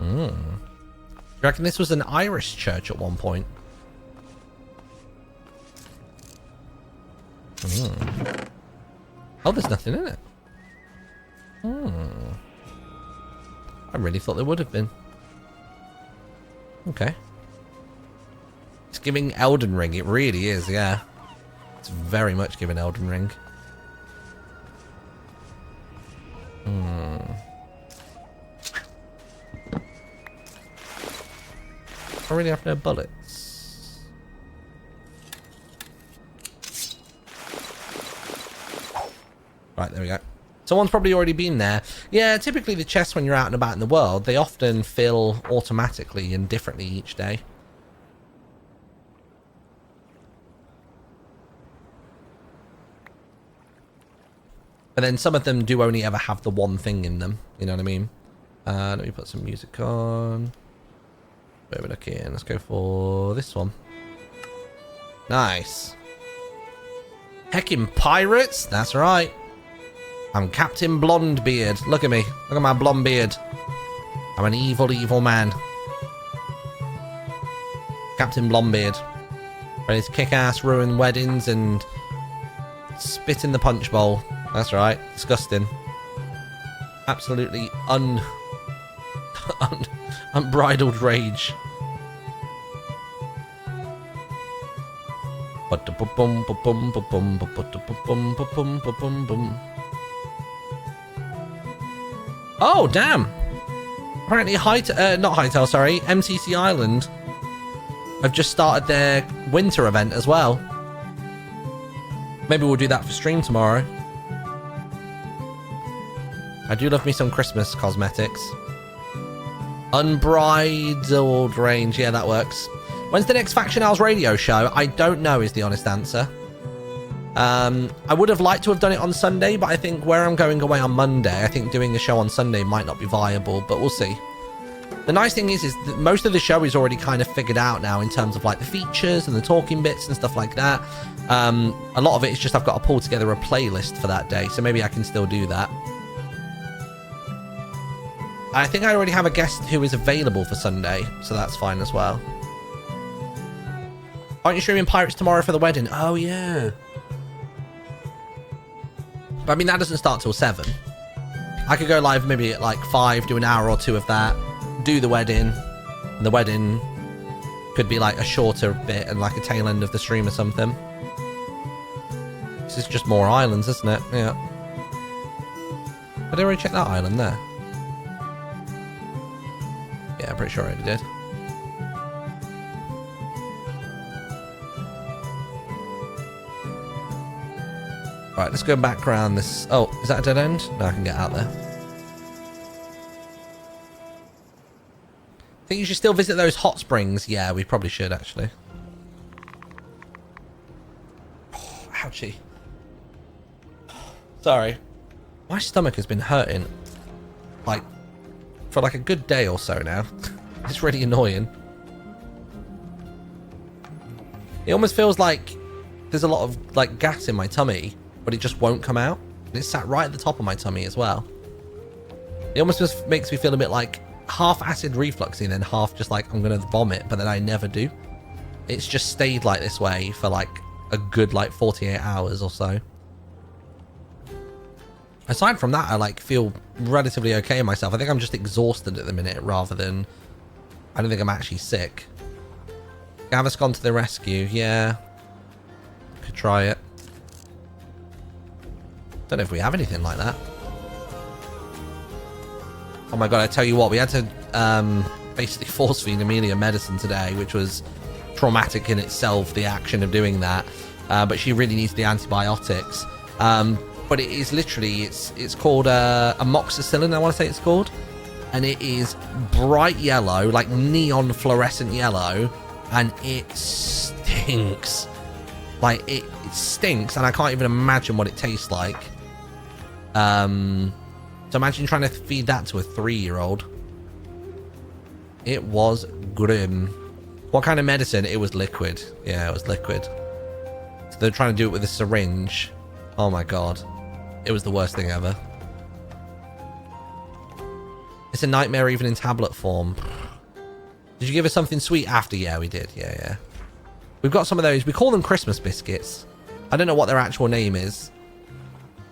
You reckon this was an Irish church at one point? Oh, there's nothing in it. I really thought there would have been. Okay. It's giving Elden Ring. It really is, yeah. It's very much giving Elden Ring. I really have no bullets. Right, there we go. Someone's probably already been there. Yeah, typically the chests when you're out and about in the world, they often fill automatically and differently each day. But then some of them do only ever have the one thing in them. You know what I mean? Let me put some music on. Where we're looking. Let's go for this one. Nice. Heckin' pirates. That's right. I'm Captain Blondebeard. Look at me. Look at my blonde beard. I'm an evil, evil man. Captain Blondebeard. Ready to kick ass, ruin weddings, and spit in the punch bowl. That's right. Disgusting. Absolutely unbridled rage. Oh, damn. Apparently not Hightail, sorry. MCC Island have just started their winter event as well. Maybe we'll do that for stream tomorrow. I do love me some Christmas cosmetics. Unbridled range. Yeah, that works. When's the next Faction Hours radio show? I don't know is the honest answer. I would have liked to have done it on Sunday, but I think where I'm going away on Monday, I think doing a show on Sunday might not be viable, but we'll see. The nice thing is that most of the show is already kind of figured out now in terms of like the features and the talking bits and stuff like that. A lot of it is just I've got to pull together a playlist for that day, so maybe I can still do that. I think I already have a guest who is available for Sunday, so that's fine as well. Aren't you streaming Pirates tomorrow for the wedding? Oh, yeah. But I mean, that doesn't start till 7. I could go live maybe at like 5, do an hour or 2 of that, do the wedding. And the wedding could be like a shorter bit and like a tail end of the stream or something. This is just more islands, isn't it? Yeah. Did I already check that island there? Yeah, I'm pretty sure I already did. Right, let's go back around this. Oh, is that a dead end? No, I can get out there. Think you should still visit those hot springs? Yeah, we probably should, actually. Oh, ouchie. Sorry. My stomach has been hurting, like, for like a good day or so now. It's really annoying. It almost feels like there's a lot of like gas in my tummy, but it just won't come out. And it's sat right at the top of my tummy as well. It almost just makes me feel a bit like half acid refluxy and then half just like I'm gonna vomit, but then I never do. It's just stayed like this way for like a good like 48 hours or so. Aside from that, I like feel relatively okay in myself. I think I'm just exhausted at the minute rather than... I don't think I'm actually sick. Gaviscon to the rescue. Yeah. Could try it. Don't know if we have anything like that. Oh my god, I tell you what, we had to basically force feed Amelia medicine today, which was traumatic in itself, the action of doing that. But she really needs the antibiotics. But it is literally, it's called amoxicillin, I want to say it's called. And it is bright yellow, like neon fluorescent yellow. And it stinks. Like, it stinks, and I can't even imagine what it tastes like. So imagine trying to feed that to a 3-year-old. It was grim. What kind of medicine? It was liquid. Yeah, it was liquid. So they're trying to do it with a syringe. Oh my god. It was the worst thing ever. It's a nightmare even in tablet form. Did you give us something sweet after? Yeah, we did. Yeah. We've got some of those. We call them Christmas biscuits. I don't know what their actual name is.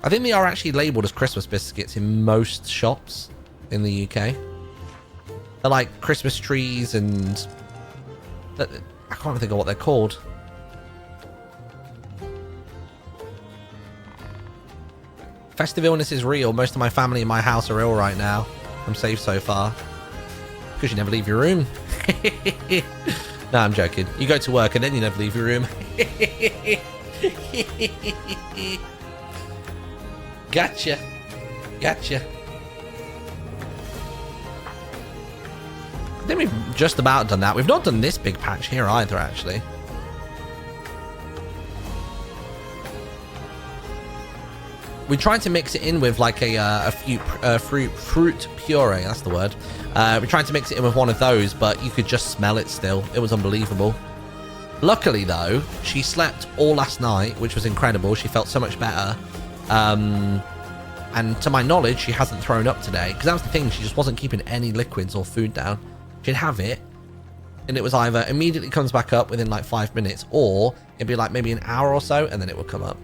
I think they are actually labelled as Christmas biscuits in most shops in the UK. They're like Christmas trees and... I can't think of what they're called. Festive illness is real. Most of my family in my house are ill right now. I'm safe so far. Because you never leave your room. No, I'm joking. You go to work and then you never leave your room. Gotcha. Gotcha. I think we've just about done that. We've not done this big patch here either, actually. We tried to mix it in with like a fruit puree. That's the word. We tried to mix it in with one of those, but you could just smell it still. It was unbelievable. Luckily, though, she slept all last night, which was incredible. She felt so much better. And to my knowledge, she hasn't thrown up today. Because that was the thing. She just wasn't keeping any liquids or food down. She'd have it, and it was either immediately comes back up within like 5 minutes, or it'd be like maybe an hour or so, and then it would come up.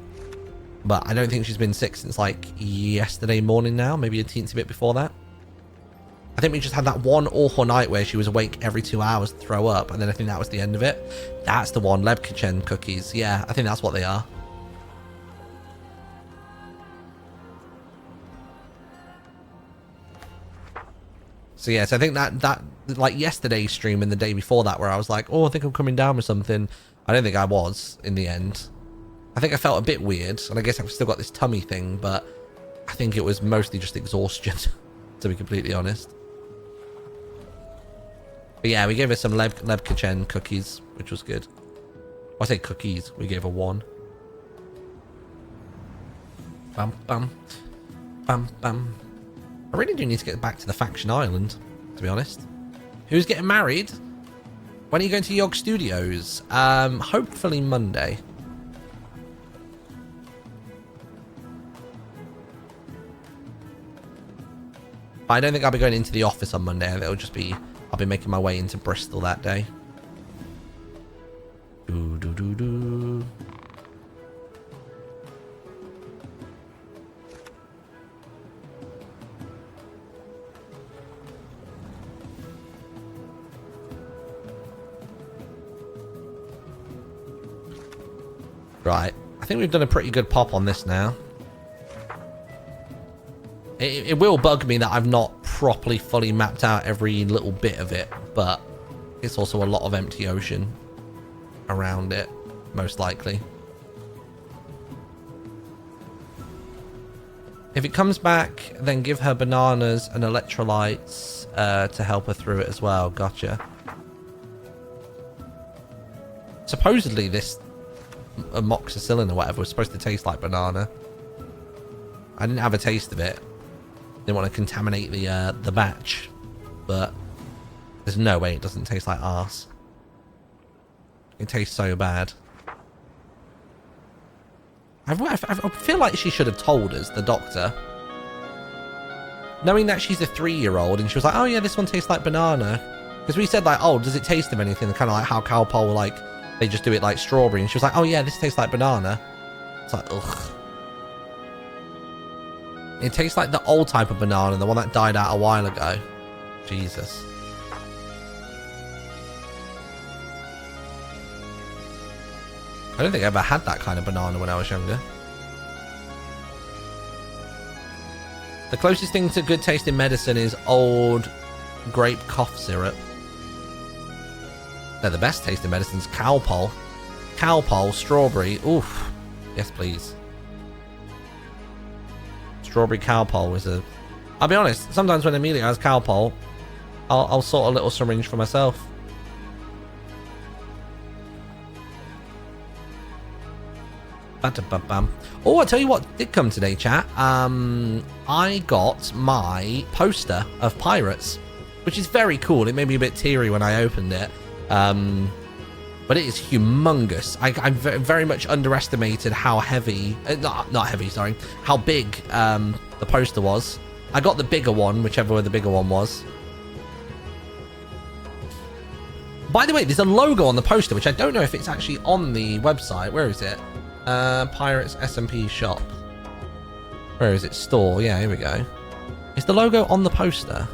But I don't think she's been sick since like yesterday morning now, maybe a teensy bit before that. I think we just had that one awful night where she was awake every 2 hours to throw up, and then I think that was the end of it. That's the one, Lebkuchen cookies. Yeah, I think that's what they are. So yes, I think that like yesterday's stream and the day before that, where I was like, oh, I think I'm coming down with something. I don't think I was in the end. I think I felt a bit weird, and I guess I've still got this tummy thing, but I think it was mostly just exhaustion, to be completely honest. But yeah, we gave her some Lebkuchen cookies, which was good. I say cookies, we gave her one. Bum, bum. Bum, bum. I really do need to get back to the Faction Island, to be honest. Who's getting married? When are you going to Yog Studios? Hopefully Monday. I don't think I'll be going into the office on Monday. I think it'll just be... I'll be making my way into Bristol that day. Do, do, do, do. Right. I think we've done a pretty good pop on this now. It will bug me that I've not properly fully mapped out every little bit of it, but it's also a lot of empty ocean around it, most likely. If it comes back, then give her bananas and electrolytes to help her through it as well. Gotcha. Supposedly this amoxicillin or whatever was supposed to taste like banana. I didn't have a taste of it. Didn't want to contaminate the batch, but there's no way it doesn't taste like arse. It tastes so bad. I feel like she should have told us, the doctor. Knowing that she's a 3-year-old and she was like, oh yeah, this one tastes like banana. Because we said like, oh, does it taste of anything? Kind of like how Cowpole, like, they just do it like strawberry. And she was like, oh yeah, this tastes like banana. It's like, ugh. It tastes like the old type of banana, the one that died out a while ago. Jesus. I don't think I ever had that kind of banana when I was younger. The closest thing to good tasting medicine is old grape cough syrup. They're the best tasting medicines. Cowpole. Cowpole, strawberry. Oof. Yes, please. Strawberry Cowpole is a... I'll be honest, sometimes when Amelia has Cowpole, I'll sort a little syringe for myself. Oh, I'll tell you what did come today, chat. I got my poster of Pirates, which is very cool. It made me a bit teary when I opened it. But it is humongous. I very much underestimated how heavy, not heavy, sorry, how big the poster was. I got the bigger one, whichever the bigger one was. By the way, there's a logo on the poster, which I don't know if it's actually on the website. Where is it? Pirates SMP shop. Where is it? Store. Yeah, here we go. Is the logo on the poster?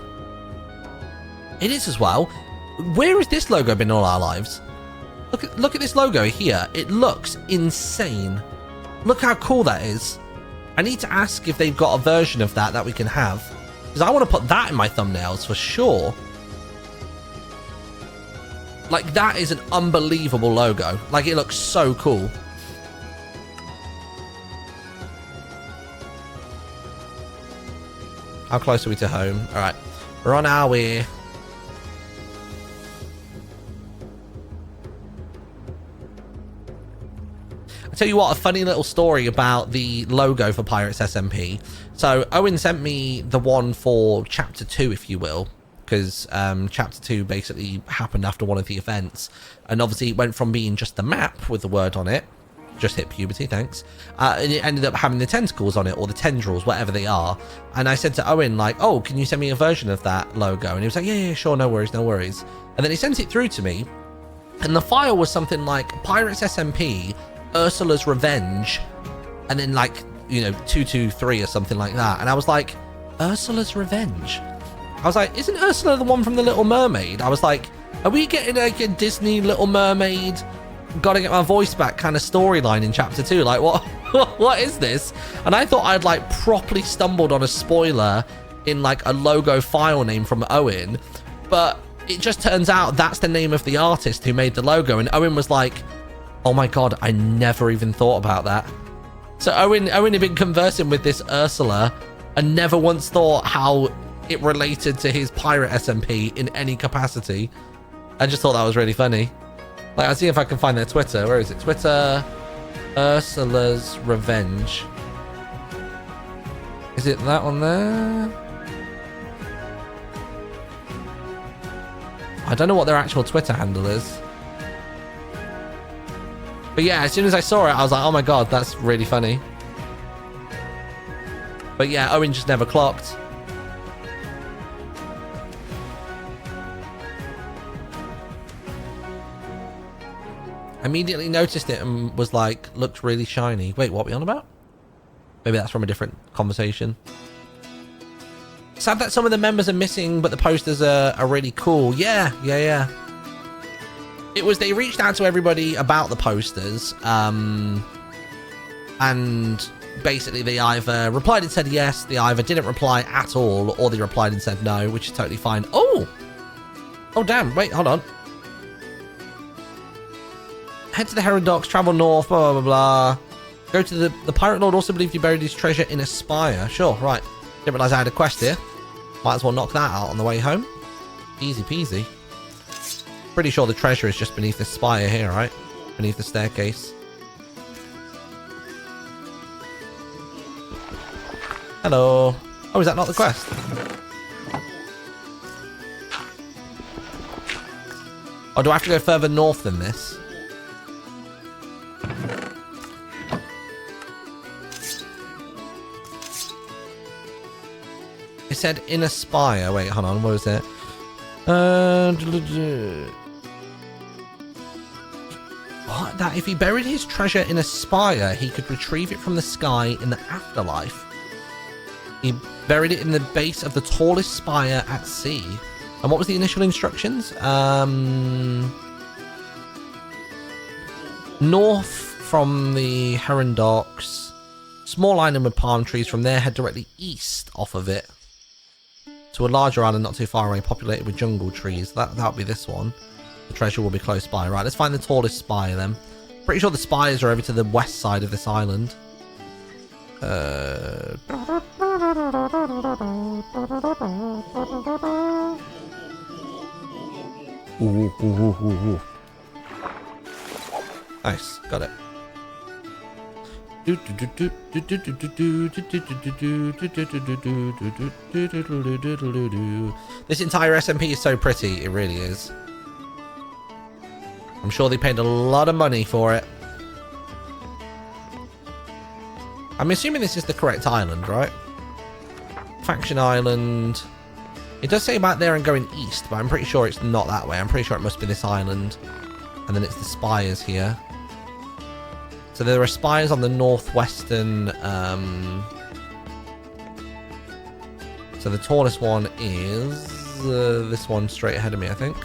It is as well. Where has this logo been all our lives? Look at this logo here. It looks insane. Look how cool that is. I need to ask if they've got a version of that we can have. Because I want to put that in my thumbnails for sure. Like, that is an unbelievable logo. Like, it looks so cool. How close are we to home? All right. We're on our way. I'll tell you what, a funny little story about the logo for Pirates SMP. So Owen sent me the one for Chapter 2, if you will. Because Chapter 2 basically happened after one of the events. And obviously it went from being just the map with the word on it. Just hit puberty, thanks. And it ended up having the tentacles on it, or the tendrils, whatever they are. And I said to Owen, like, oh, can you send me a version of that logo? And he was like, yeah, sure, no worries, no worries. And then he sent it through to me. And the file was something like Pirates SMP, Ursula's Revenge, and then like, you know, 223 or something like that. And I was like, Ursula's Revenge? I was like, isn't Ursula the one from The Little Mermaid? I was like, are we getting like a Disney Little Mermaid, gotta get my voice back kind of storyline in Chapter 2? Like, what what is this? And I thought I'd like properly stumbled on a spoiler in like a logo file name from Owen, but it just turns out that's the name of the artist who made the logo. And Owen was like, oh my god, I never even thought about that. So Owen had been conversing with this Ursula and never once thought how it related to his pirate SMP in any capacity. I just thought that was really funny. Like, I'll see if I can find their Twitter. Where is it? Twitter, Ursula's Revenge. Is it that one there? I don't know what their actual Twitter handle is. But yeah, as soon as I saw it, I was like, oh my god, that's really funny. But yeah, Owen just never clocked. Immediately noticed it and was like, looked really shiny. Wait, what are we on about? Maybe that's from a different conversation. Sad that some of the members are missing, but the posters are really cool. Yeah. It was, they reached out to everybody about the posters, and basically they either replied and said yes, they either didn't reply at all, or they replied and said no, which is totally fine. Oh damn, wait, hold on. Head to the Heron Docks, travel north, blah, blah, blah, blah. Go to the Pirate Lord also believed you buried his treasure in a spire. Sure, right. Didn't realise I had a quest here. Might as well knock that out on the way home. Easy peasy. Pretty sure the treasure is just beneath this spire here, right? Beneath the staircase. Hello. Oh, is that not the quest? Oh, do I have to go further north than this? It said in a spire. Wait, hold on. What was it? What? That if he buried his treasure in a spire, he could retrieve it from the sky in the afterlife. He buried it in the base of the tallest spire at sea. And what was the initial instructions? North from the Heron Docks. Small island with palm trees. From there, head directly east off of it to a larger island not too far away, populated with jungle trees. That'll be this one. The treasure will be close by. Right, let's find the tallest spire then. Pretty sure the spires are over to the west side of this island. Nice, got it. This entire SMP is so pretty, it really is. I'm sure they paid a lot of money for it. I'm assuming this is the correct island, right? Faction Island. It does say about there and going east, but I'm pretty sure it's not that way. I'm pretty sure it must be this island. And then it's the spires here. So there are spires on the northwestern So the tallest one is this one straight ahead of me, I think.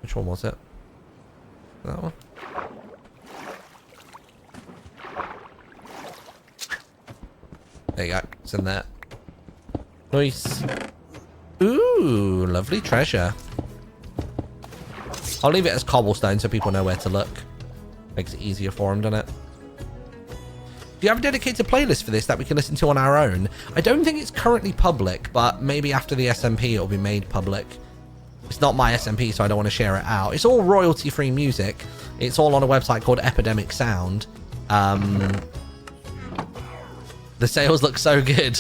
Which one was it? That one? There you go. It's in there. Nice. Ooh, lovely treasure. I'll leave it as cobblestone so people know where to look. Makes it easier for them, doesn't it? Do you have a dedicated playlist for this that we can listen to on our own? I don't think it's currently public, but maybe after the SMP it'll be made public. It's not my SMP, so I don't want to share it out. It's all royalty-free music. It's all on a website called Epidemic Sound. The sales look so good.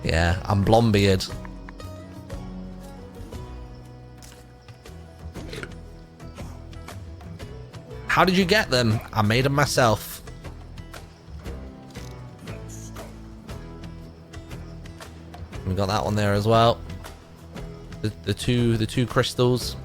Yeah, I'm blonde-beard. How did you get them? I made them myself. We got that one there as well. The two crystals.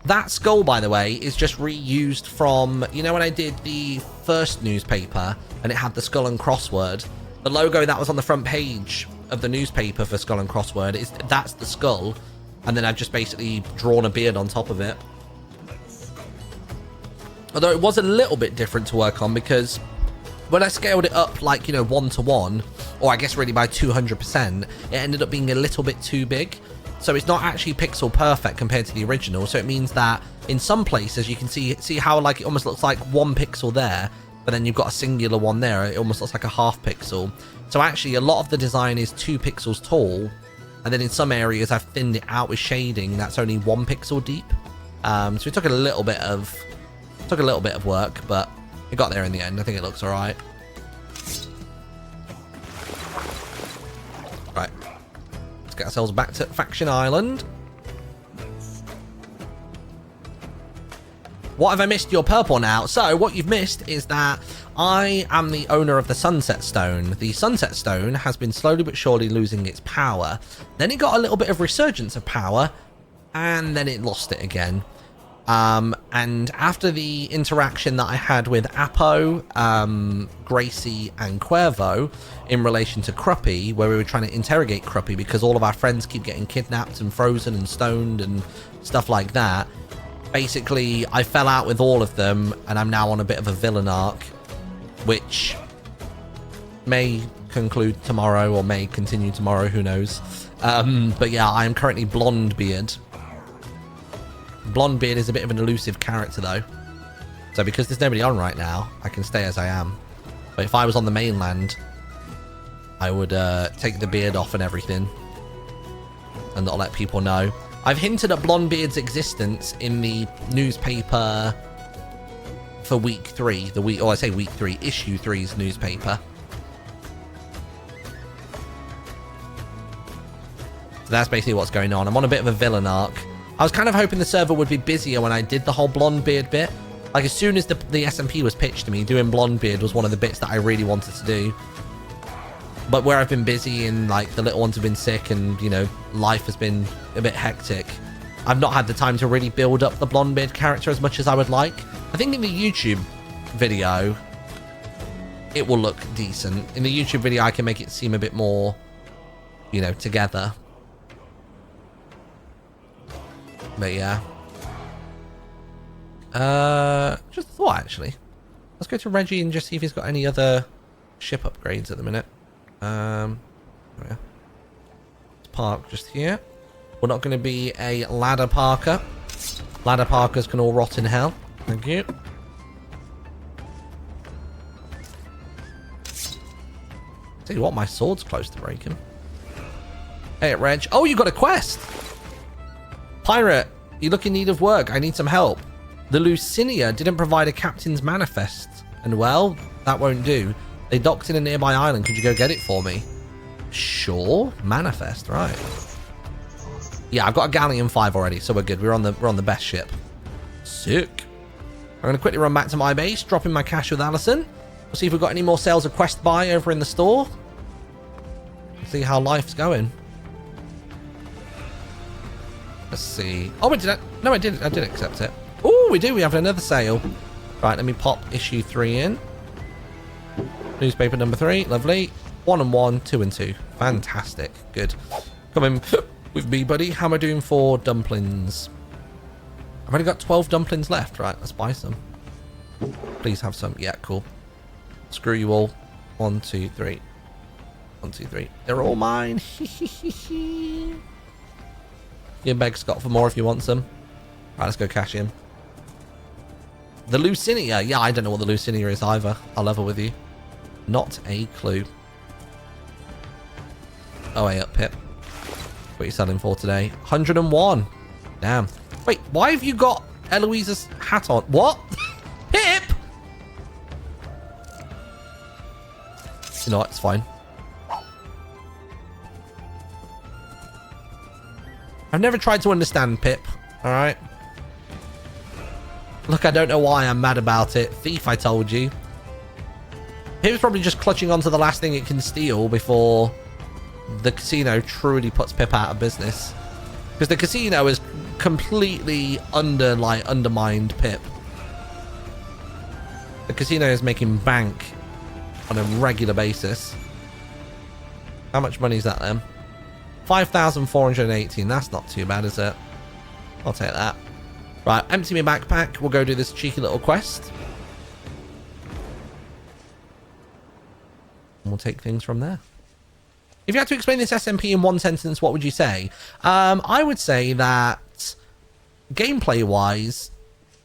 That skull, by the way, is just reused from, you know, when I did the first newspaper and it had the skull and crossword, the logo that was on the front page of the newspaper for skull and crossword that's the skull, and then I've just basically drawn a beard on top of it. Although it was a little bit different to work on, because when I scaled it up, like, you know, 1-to-1, or I guess really by 200%, it ended up being a little bit too big. So it's not actually pixel perfect compared to the original. So it means that in some places you can see how, like, it almost looks like 1 pixel there, but then you've got a singular one there. It almost looks like a half pixel. So actually a lot of the design is 2 pixels tall, and then in some areas I've thinned it out with shading that's only 1 pixel deep. So it took a little bit of work, but it got there in the end. I think it looks all right. Right. Let's get ourselves back to Faction Island. What have I missed? You're purple now. So what you've missed is that I am the owner of the Sunset Stone. The Sunset Stone has been slowly but surely losing its power. Then it got a little bit of resurgence of power, and then it lost it again. And after the interaction that I had with Apo, Gracie, and Cuervo in relation to Cruppy, where we were trying to interrogate Cruppy because all of our friends keep getting kidnapped and frozen and stoned and stuff like that, basically I fell out with all of them, and I'm now on a bit of a villain arc, which may conclude tomorrow or may continue tomorrow, who knows. But yeah, I am currently Blondebeard. Blondebeard is a bit of an elusive character though, so because there's nobody on right now, I can stay as I am. But if I was on the mainland, I would take the beard off and everything and not let people know. I've hinted at Blondebeard's existence in the newspaper for week 3, I say week 3, issue 3's newspaper. So that's basically what's going on. I'm on a bit of a villain arc. I was kind of hoping the server would be busier when I did the whole Blondebeard bit. Like, as soon as the SMP was pitched to me, doing Blondebeard was one of the bits that I really wanted to do. But where I've been busy and, like, the little ones have been sick and, you know, life has been a bit hectic, I've not had the time to really build up the Blondebeard character as much as I would like. I think in the YouTube video, it will look decent. In the YouTube video, I can make it seem a bit more, you know, together. But yeah. Just thought, actually. Let's go to Reggie and just see if he's got any other ship upgrades at the minute. There we are. Let's park just here. We're not going to be a ladder parker. Ladder parkers can all rot in hell. Thank you. Tell you what, my sword's close to breaking. Hey, Reg. Oh, you got a quest! Pirate, you look in need of work. I need some help. The Lucinia didn't provide a captain's manifest. And well, that won't do. They docked in a nearby island. Could you go get it for me? Sure. Manifest, right. Yeah, I've got a Galleon 5 already, so we're good. We're on the best ship. Sick. I'm going to quickly run back to my base, drop in my cash with Allison. We'll see if we've got any more sales of quest buy over in the store. See how life's going. Let's see. Oh, wait, did I... No, I did accept it. Oh, we do. We have another sale. Right, let me pop issue 3 in. Newspaper number 3. Lovely. 1 and 1, 2 and 2. Fantastic. Good. Come in with me, buddy. How am I doing for dumplings? I've only got 12 dumplings left. Right, let's buy some. Please have some. Yeah, cool. Screw you all. 1, 2, 3. 1, 2, 3. They're all mine. You beg Scott for more if you want some. Right, let's go cash in. The Lucinia. Yeah, I don't know what the Lucinia is either. I'll level with you. Not a clue. Oh, hey up, Pip. What are you selling for today? 101. Damn. Wait, why have you got Eloise's hat on? What? Pip! You know what? It's fine. I've never tried to understand Pip. Alright? Look, I don't know why I'm mad about it. Thief, I told you. Pip's probably just clutching onto the last thing it can steal before the casino truly puts Pip out of business. Because the casino is completely undermined Pip. The casino is making bank on a regular basis. How much money is that then? 5,418. That's not too bad, is it? I'll take that. Right, empty my backpack. We'll go do this cheeky little quest. And we'll take things from there. If you had to explain this SMP in one sentence, what would you say? I would say that gameplay-wise,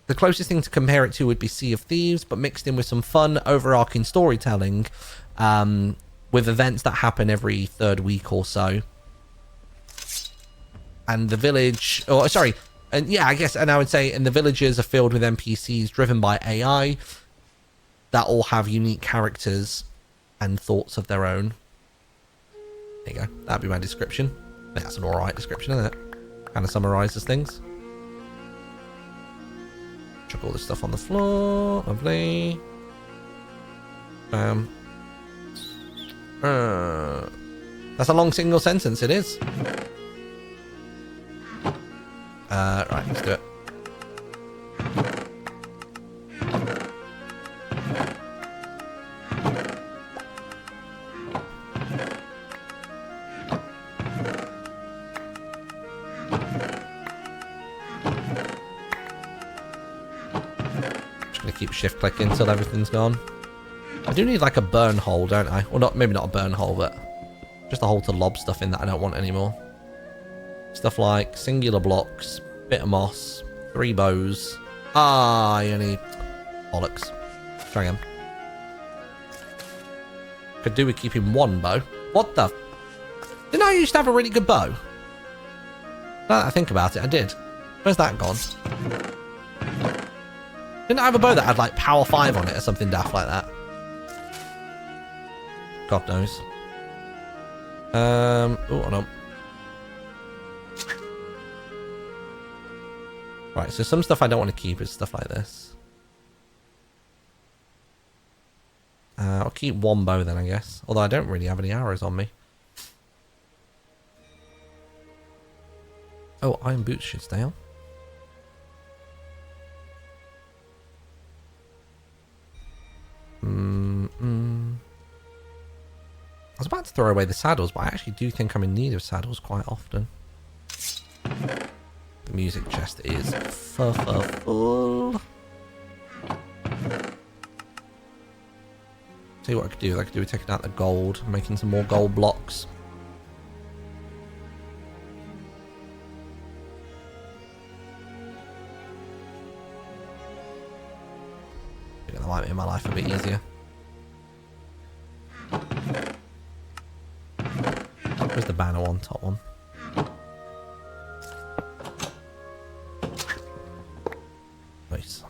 the closest thing to compare it to would be Sea of Thieves, but mixed in with some fun, overarching storytelling, with events that happen every third week or so. And the village, or sorry, and yeah, I guess, and I would say, and the villages are filled with NPCs driven by AI that all have unique characters and thoughts of their own. There you go. That'd be my description. That's an alright description, isn't it? Kind of summarizes things. Chuck all this stuff on the floor. Lovely. That's a long single sentence, it is. Right, let's do it. Just gonna keep shift clicking until everything's gone. I do need like a burn hole, don't I? Well, not, maybe not a burn hole, but just a hole to lob stuff in that I don't want anymore. Stuff like singular blocks, bit of moss, 3 bows. Ah, I only... bollocks. Try again. Could do with keeping 1 bow. What the... Didn't I used to have a really good bow? Now that I think about it, I did. Where's that gone? Didn't I have a bow that had like power 5 on it or something daft like that? God knows. Oh, hold on. Right, so some stuff I don't want to keep is stuff like this. I'll keep 1 bow then, I guess. Although I don't really have any arrows on me. Oh, iron boots should stay on. I was about to throw away the saddles, but I actually do think I'm in need of saddles quite often. The music chest is full. Tell you what I could do. I could do with taking out the gold, making some more gold blocks. I think that might make my life a bit easier. Where's the banner one? Top one. Nice.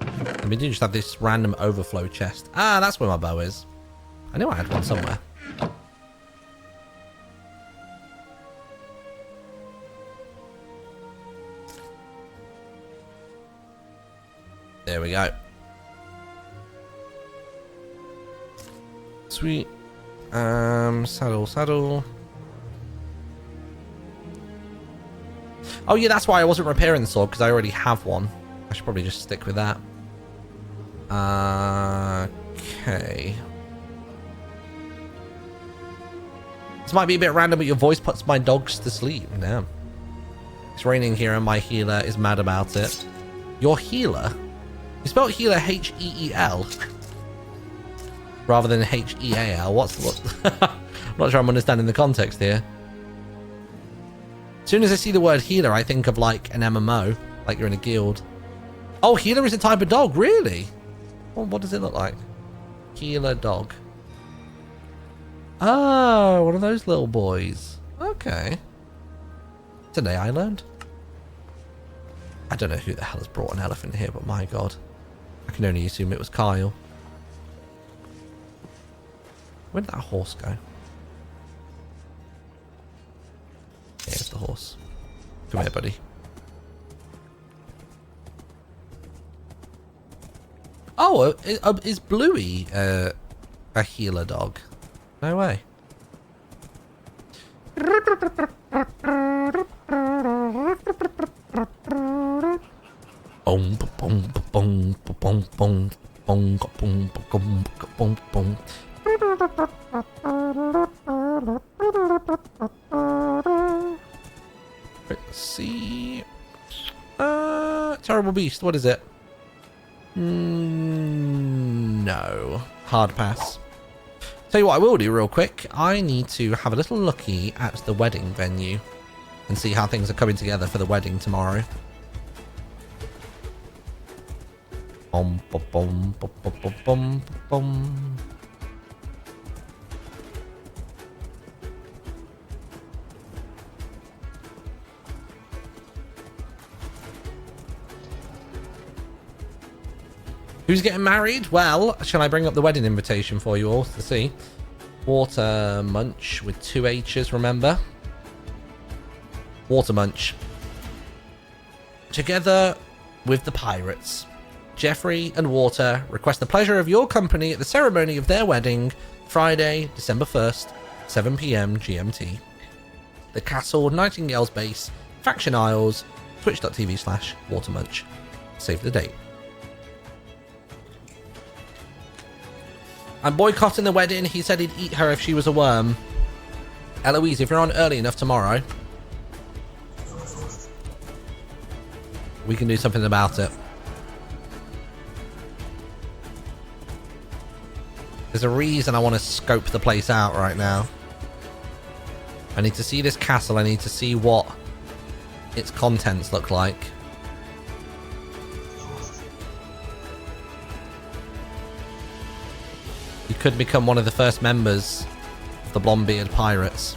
And we do just have this random overflow chest. Ah, that's where my bow is. I knew I had one somewhere. There we go. Sweet. Saddle. Oh yeah, that's why I wasn't repairing the sword, because I already have one. I should probably just stick with that. Okay. This might be a bit random, but your voice puts my dogs to sleep. Damn. It's raining here and my healer is mad about it. Your healer? You spelled healer H-E-E-L rather than H-E-A-L. What? I'm not sure I'm understanding the context here. As soon as I see the word healer, I think of like an MMO, like you're in a guild. Oh, healer is a type of dog, really? Well, what does it look like? Healer dog. Oh, one of those little boys. Okay. Today I learned. I don't know who the hell has brought an elephant here, but my god. I can only assume it was Kyle. Where did that horse go? Here's the horse. Come here, buddy. Oh, is Bluey a healer dog? No way. Let's see. Terrible beast. What is it? No. Hard pass. Tell you what I will do real quick. I need to have a little looky at the wedding venue and see how things are coming together for the wedding tomorrow. Bum, bum, bum, bum, bum, bum, bum. Who's getting married? Well, shall I bring up the wedding invitation for you all to see? Water Munch with 2 H's, remember? Water Munch. Together with the pirates, Jeffrey and Water request the pleasure of your company at the ceremony of their wedding, Friday, December 1st, 7 PM GMT. The Castle, Nightingale's Base, Faction Isles, twitch.tv/watermunch. Save the date. I'm boycotting the wedding. He said he'd eat her if she was a worm. Eloise, if you're on early enough tomorrow, we can do something about it. There's a reason I want to scope the place out right now. I need to see this castle. I need to see what its contents look like. You could become one of the first members of the Blondebeard Pirates.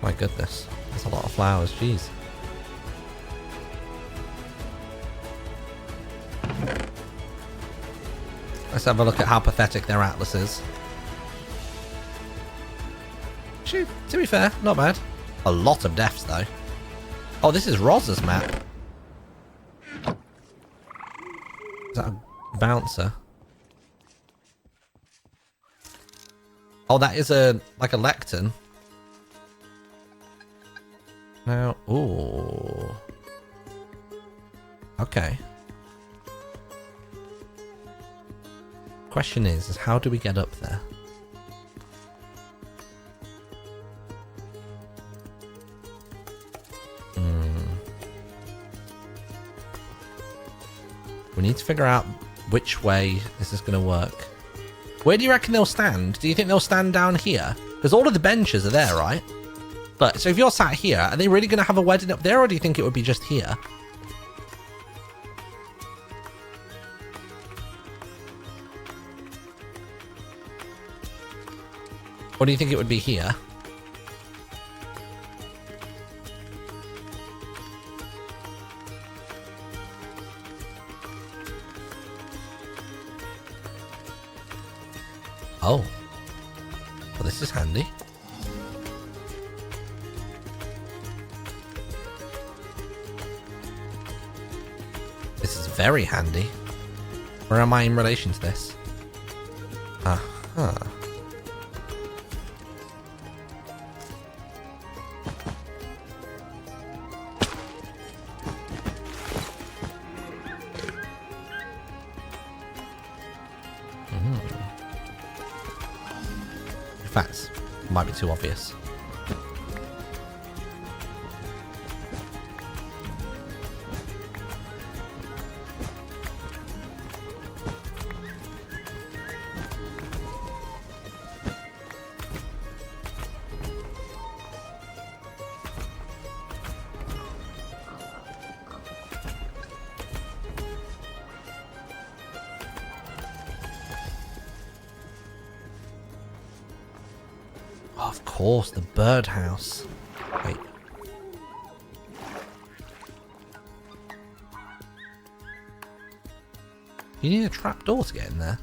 My goodness, that's a lot of flowers, jeez. Let's have a look at how pathetic their atlas is. Actually, to be fair, not bad. A lot of deaths though. Oh, this is Roz's map. Is that a bouncer? Oh, that is like a lectern. Now, ooh. Okay. Question is how do we get up there? We need to figure out which way this is going to work. Where do you reckon they'll stand? Do you think they'll stand down here? Because all of the benches are there, right? But so if you're sat here, are they really going to have a wedding up there, or do you think it would be just here? Or do you think it would be here? Oh. Well, this is handy. This is very handy. Where am I in relation to this? Ah. Huh. In fact, it might be too obvious. Oh, of course, the birdhouse. Wait. You need a trapdoor to get in there.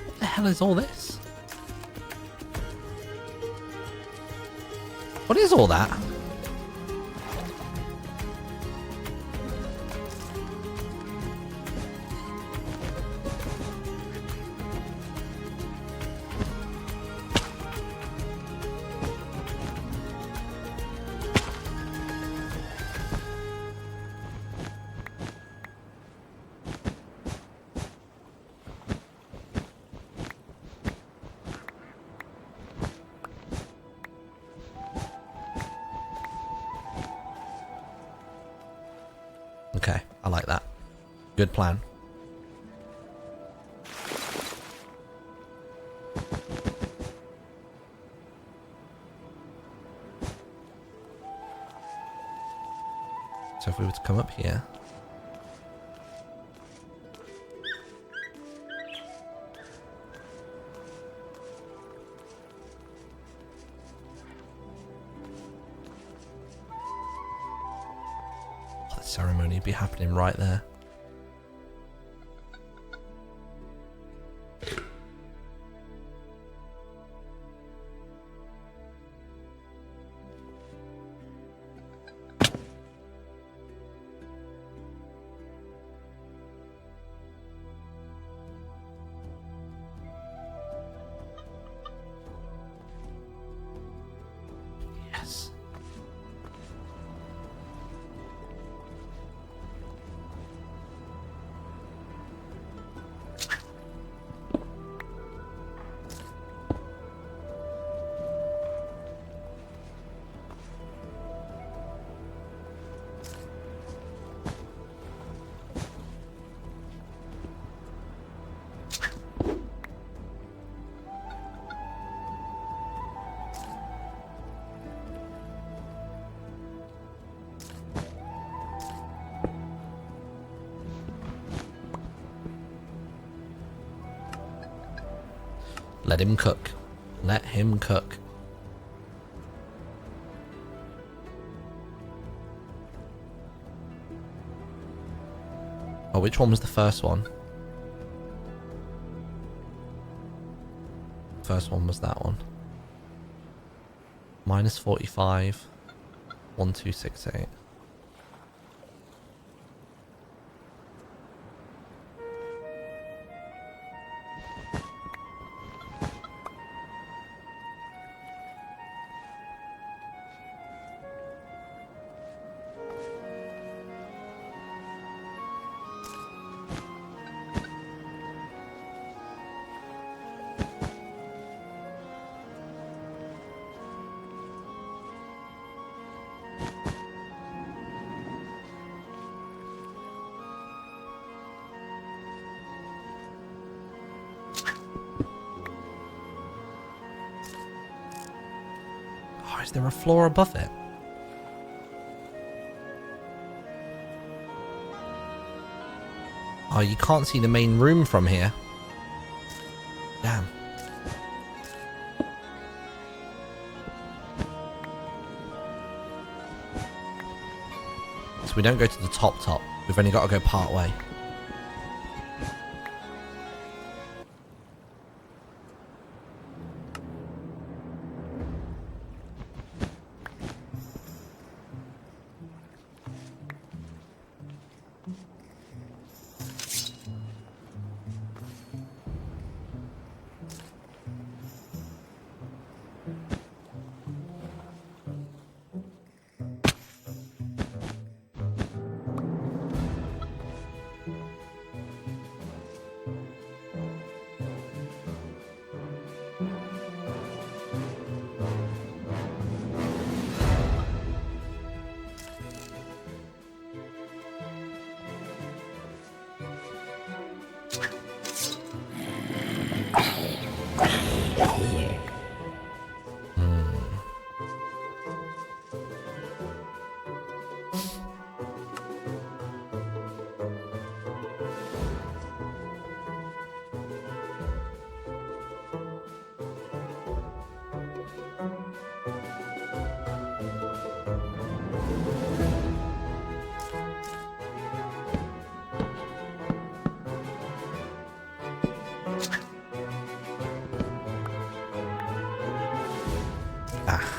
What the hell is all this? What is all that? Okay, I like that. Good plan. So if we were to come up here... ceremony be happening right there. Yes. Let him cook. Let him cook. Oh, which one was the first one? First one was that one. Minus 45. 1268. Is there a floor above it? Oh, you can't see the main room from here. Damn. So we don't go to the top. We've only got to go part way.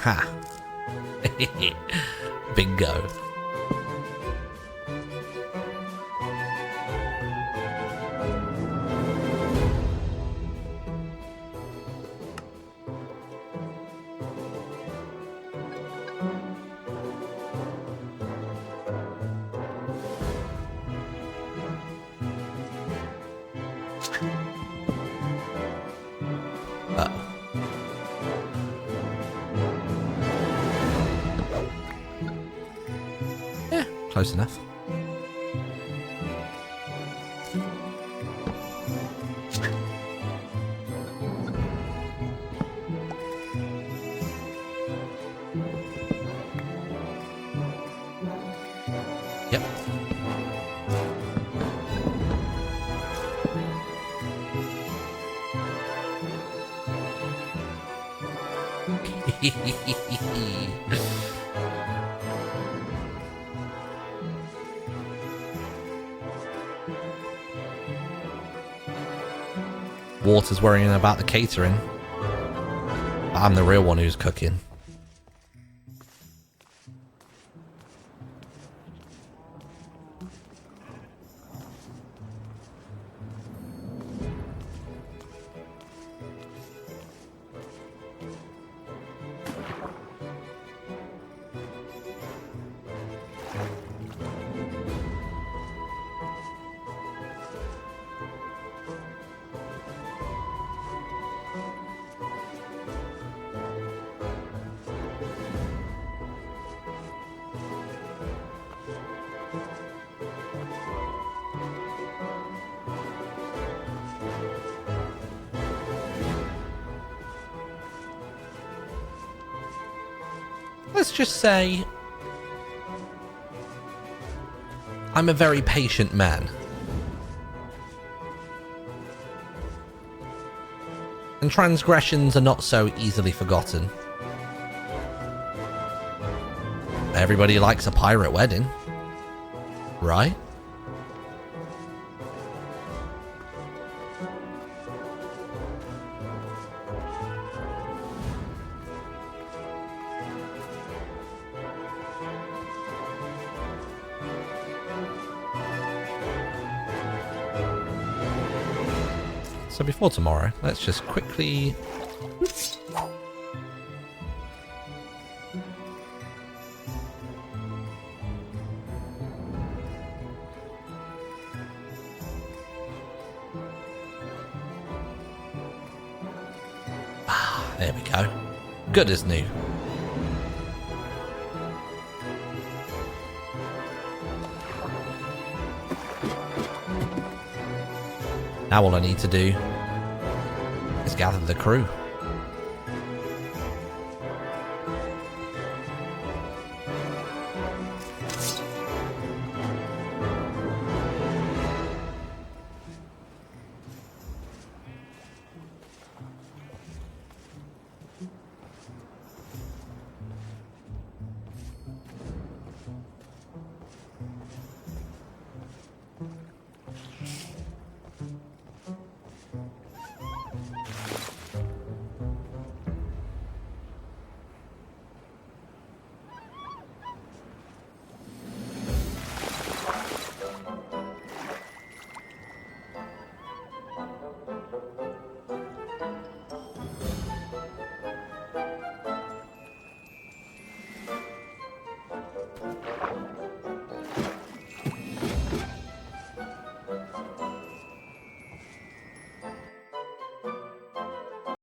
Ha. Bingo. Yeah, close enough. Yep. Water's worrying about the catering. I'm the real one who's cooking. Let's just say I'm a very patient man. And transgressions are not so easily forgotten. Everybody likes a pirate wedding, right? So before tomorrow, let's just quickly... there we go. Good as new. Now all I need to do is gather the crew.